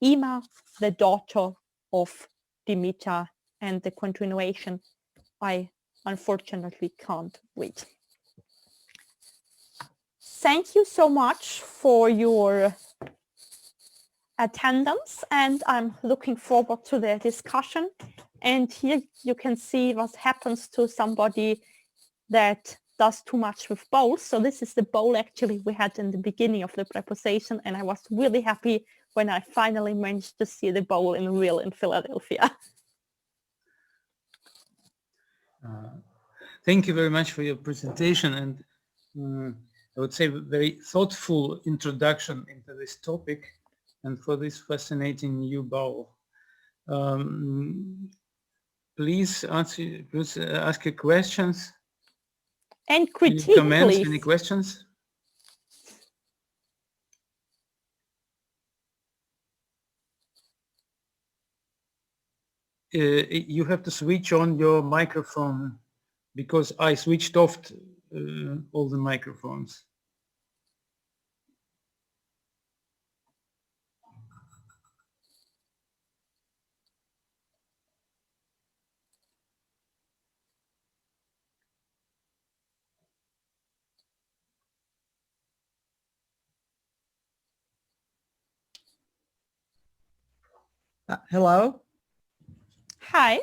Ima, the daughter of Demeter. And the continuation, I unfortunately can't read. Thank you so much for your attendance, and I'm looking forward to the discussion. And here you can see what happens to somebody that does too much with bowls. So this is the bowl actually we had in the beginning of the preposition, and I was really happy when I finally managed to see the bowl in real in Philadelphia. Thank you very much for your presentation, and I would say very thoughtful introduction into this topic and for this fascinating new bowl. Please ask your questions. And critique, any comments, please. Any questions? You have to switch on your microphone because I switched off all the microphones. Hello? Hi.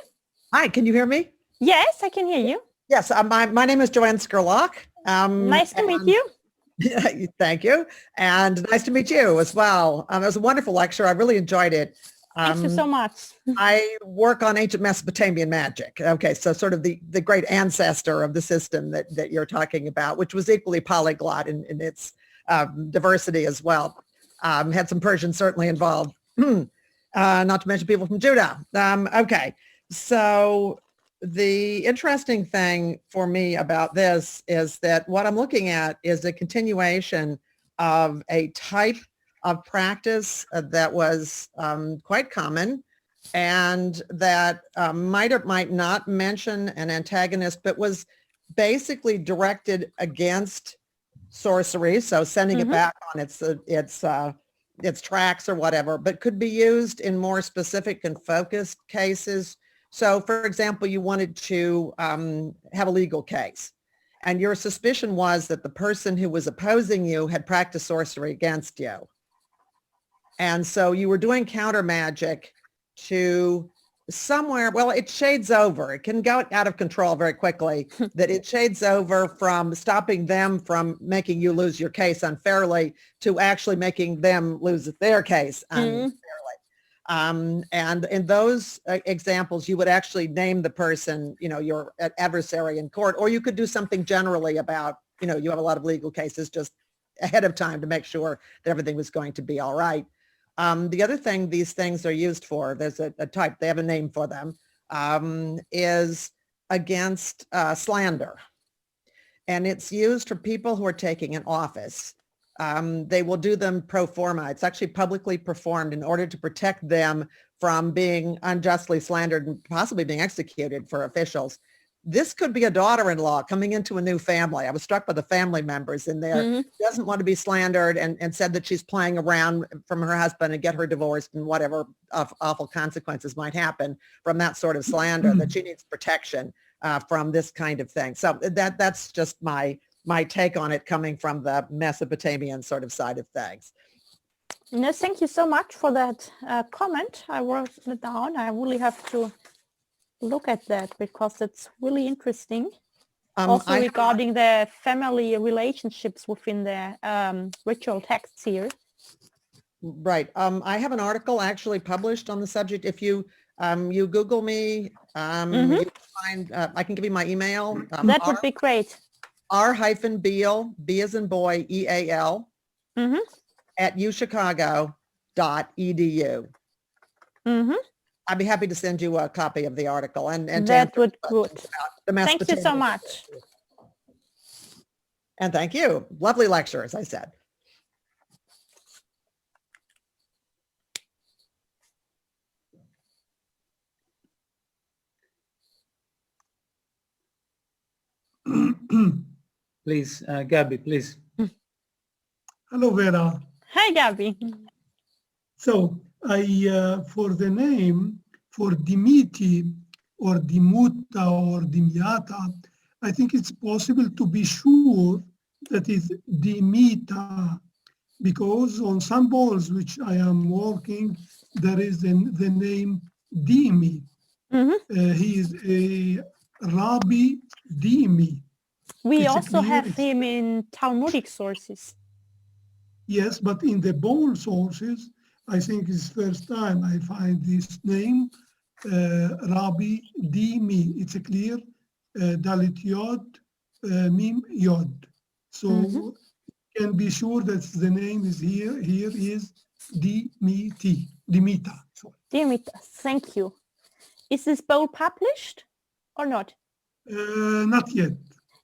Hi, can you hear me? Yes, I can hear you. Yes, my name is Joanne Skurlock. Nice to meet you. Thank you. And nice to meet you as well. It was a wonderful lecture. I really enjoyed it. Thank you so much. I work on ancient Mesopotamian magic. Okay, so sort of the great ancestor of the system that you're talking about, which was equally polyglot in its diversity as well. Had some Persians certainly involved, not to mention people from Judah. Okay, so the interesting thing for me about this is that what I'm looking at is a continuation of a type of practice that was quite common and that might or might not mention an antagonist, but was basically directed against sorcery, so sending it back on its tracks or whatever, but could be used in more specific and focused cases. So, for example, you wanted to have a legal case, and your suspicion was that the person who was opposing you had practiced sorcery against you. And so you were doing counter magic to somewhere, well, it shades over. It can go out of control very quickly, that it shades over from stopping them from making you lose your case unfairly to actually making them lose their case unfairly. And in those examples, you would actually name the person, your adversary in court, or you could do something generally about, you have a lot of legal cases just ahead of time to make sure that everything was going to be all right. The other thing these things are used for, there's a type, they have a name for them, is against slander. And it's used for people who are taking an office. They will do them pro forma. It's actually publicly performed in order to protect them from being unjustly slandered and possibly being executed for officials. This could be a daughter-in-law coming into a new family. I was struck by the family members in there. She doesn't want to be slandered and said that she's playing around from her husband and get her divorced and whatever awful consequences might happen from that sort of slander, that she needs protection from this kind of thing. So that's just my take on it, coming from the Mesopotamian sort of side of things. No, thank you so much for that comment. I wrote it down. I really have to look at that because it's really interesting. Also regarding the family relationships within the ritual texts here. Right. I have an article actually published on the subject. If you Google me, you find, I can give you my email. That would be great. R-Beal, B as in boy, E-A-L, at uchicago.edu. I'd be happy to send you a copy of the article and that would good. Thank you so much. And thank you. Lovely lecture, as I said. Please, Gabby, please. Hello, Vera. Hi, Gabby. So for the name, for Dimiti or Dimuta or Dimiata, I think it's possible to be sure that it's Dimita, because on some bowls which I am working, there is the name Dimi. He is a Rabbi Dimi. We It's also have him in Talmudic sources. Yes, but in the bowl sources, I think it's first time I find this name, Rabbi Dimi. It's a clear Dalit Yod, Mim Yod. So can be sure that the name is here. Here is Dimita. Sorry. Dimita, thank you. Is this bowl published or not? Not yet.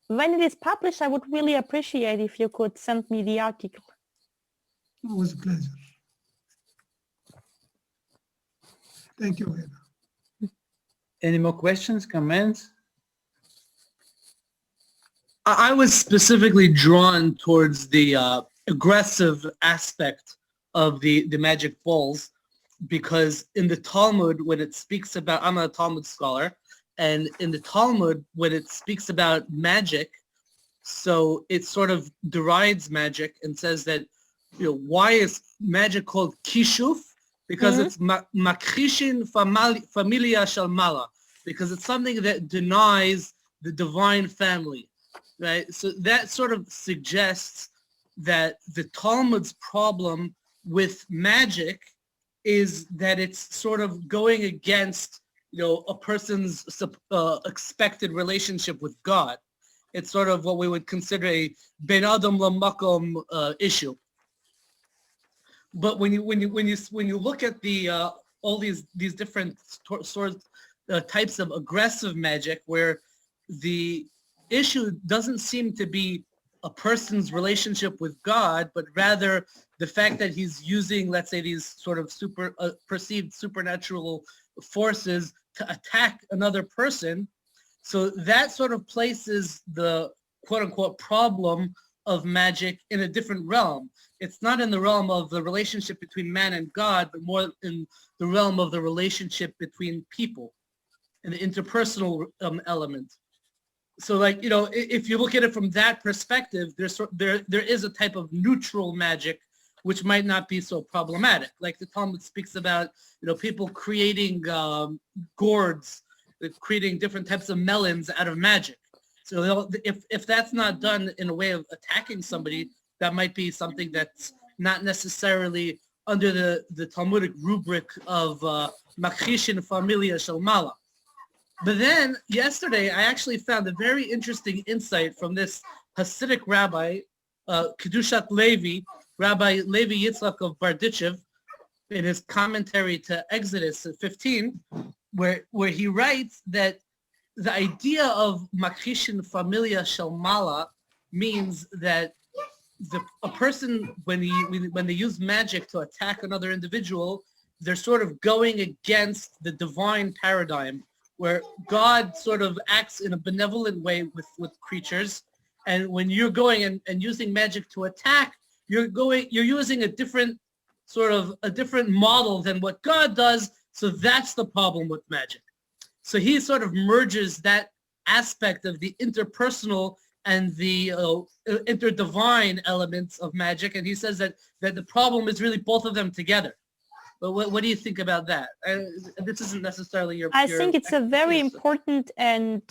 When it is published, I would really appreciate if you could send me the article. It was a pleasure. Thank you, Eva. Any more questions, comments? I was specifically drawn towards the aggressive aspect of the magic bowls, because in the Talmud, when it speaks about, I'm a Talmud scholar, and in the Talmud, when it speaks about magic, so it sort of derides magic and says that, you know, why is magic called kishuf? Because it's makrishin familia shalmala, because it's something that denies the divine family, right? So that sort of suggests that the Talmud's problem with magic is that it's sort of going against, you know, a person's expected relationship with God. It's sort of what we would consider a ben adam lamakom issue. But when you look at the all these different sorts types of aggressive magic, where the issue doesn't seem to be a person's relationship with God, but rather the fact that he's using, let's say, these sort of perceived supernatural forces to attack another person. So that sort of places the quote-unquote problem of magic in a different realm. It's not in the realm of the relationship between man and God, but more in the realm of the relationship between people and the interpersonal element. So, like, you know, if you look at it from that perspective, there is a type of neutral magic which might not be so problematic. Like the Talmud speaks about, you know, people creating gourds, creating different types of melons out of magic. So if that's not done in a way of attacking somebody, that might be something that's not necessarily under the Talmudic rubric of makrishin familia shalmala. But then yesterday, I actually found a very interesting insight from this Hasidic rabbi, Kedushat Levi, Rabbi Levi Yitzchak of Barditchev, in his commentary to Exodus 15, where he writes that the idea of makrishin familia shalmala means that a person, when they use magic to attack another individual, they're sort of going against the divine paradigm, where God sort of acts in a benevolent way with creatures. And when you're going and using magic to attack, you're using a different model than what God does. So that's the problem with magic. So he sort of merges that aspect of the interpersonal and the interdivine elements of magic, and he says that the problem is really both of them together. But what do you think about that? This isn't necessarily your. I think it's a very important and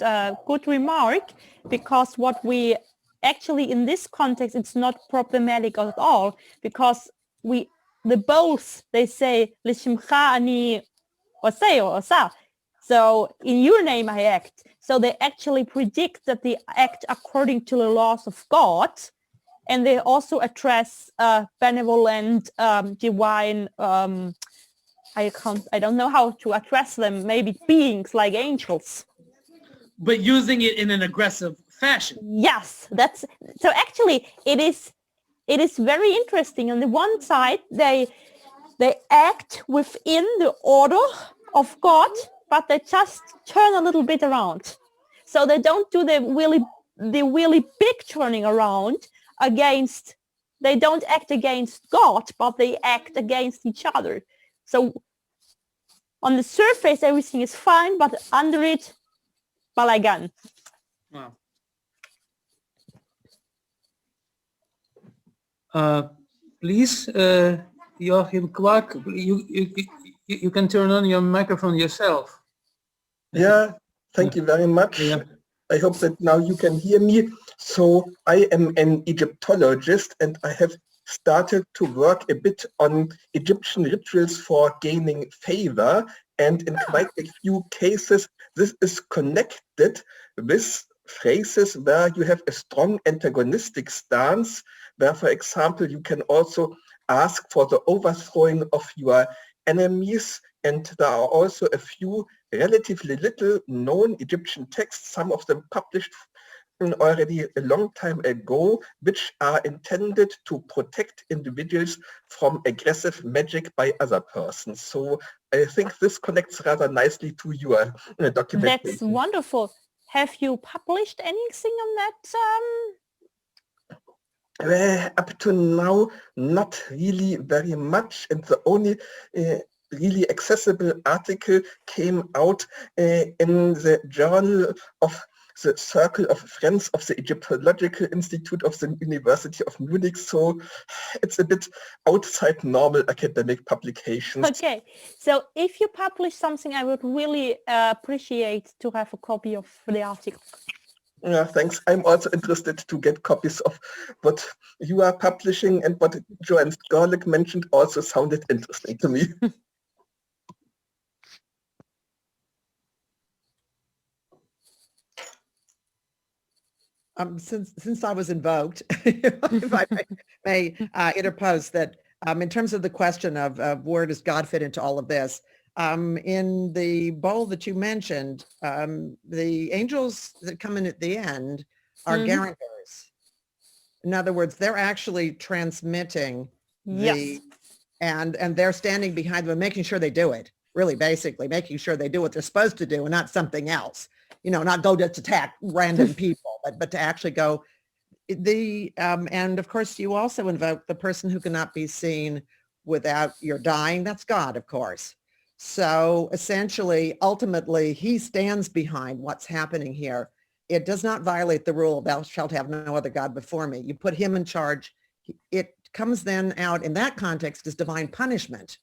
good remark, because what we actually in this context, it's not problematic at all, because the bowls, they say "Lishimcha ani osei or osa," so in your name I act. So they actually predict that they act according to the laws of God, and they also address benevolent, divine. I don't know how to address them. Maybe beings like angels. But using it in an aggressive fashion. Yes, that's so. Actually, it is very interesting. On the one side, they act within the order of God, but they just turn a little bit around. So they don't do the really big turning around against. They don't act against God, but they act against each other. So on the surface, everything is fine, but under it, balagan. Wow. Please, Joachim Clark, you can turn on your microphone yourself. Yeah, thank you very much. Yeah. I hope that now you can hear me. So I am an Egyptologist, and I have started to work a bit on Egyptian rituals for gaining favor. And in quite a few cases, this is connected with phrases where you have a strong antagonistic stance, where, for example, you can also ask for the overthrowing of your enemies. And there are also a few relatively little known Egyptian texts, some of them published already a long time ago, which are intended to protect individuals from aggressive magic by other persons. So I think this connects rather nicely to your documentation. That's wonderful. Have you published anything on that? Up to now, not really very much. And the only really accessible article came out in the Journal of the Circle of Friends of the Egyptological Institute of the University of Munich. So it's a bit outside normal academic publications. Okay, so if you publish something, I would really appreciate to have a copy of the article. Yeah, thanks. I'm also interested to get copies of what you are publishing, and what Joanne Skorlik mentioned also sounded interesting to me. Since I was invoked, if I may interpose that in terms of the question of where does God fit into all of this, in the bowl that you mentioned, the angels that come in at the end are guarantors. In other words, they're actually transmitting and they're standing behind them, making sure they do it. Really, basically, making sure they do what they're supposed to do and not something else. You know, not go just attack random people, but to actually go. And of course, you also invoke the person who cannot be seen without your dying. That's God, of course. So essentially, ultimately, he stands behind what's happening here. It does not violate the rule of thou shalt have no other God before me. You put him in charge. It comes then out in that context as divine punishment,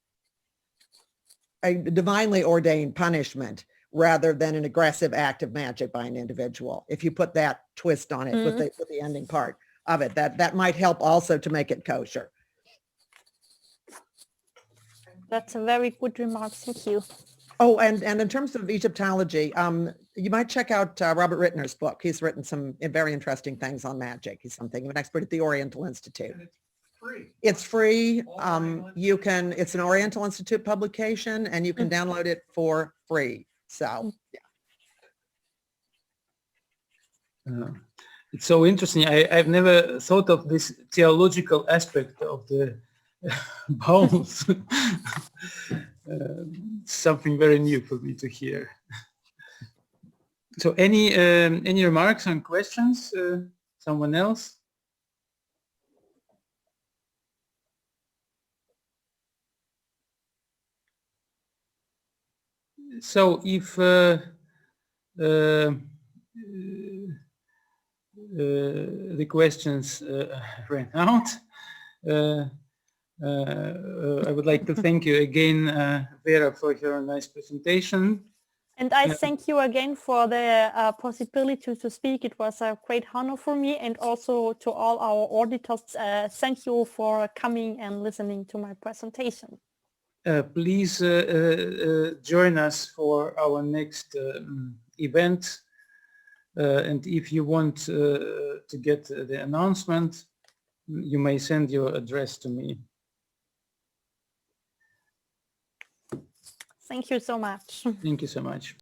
a divinely ordained punishment, rather than an aggressive act of magic by an individual. If you put that twist on it with the ending part of it, that might help also to make it kosher. That's a very good remark. Thank you. Oh, and in terms of Egyptology, you might check out Robert Rittner's book. He's written some very interesting things on magic. He's something of an expert at the Oriental Institute. And it's free. It's free. It's an Oriental Institute publication, and you can download it for free. So, yeah. It's so interesting. I've never thought of this theological aspect of the bowls. Something very new for me to hear. So any remarks and questions? Someone else? So if the questions ran out. I would like to thank you again, Vera, for your nice presentation. And I thank you again for the possibility to speak. It was a great honor for me, and also to all our auditors. Thank you for coming and listening to my presentation. Please join us for our next event. And if you want to get the announcement, you may send your address to me. Thank you so much. Thank you so much.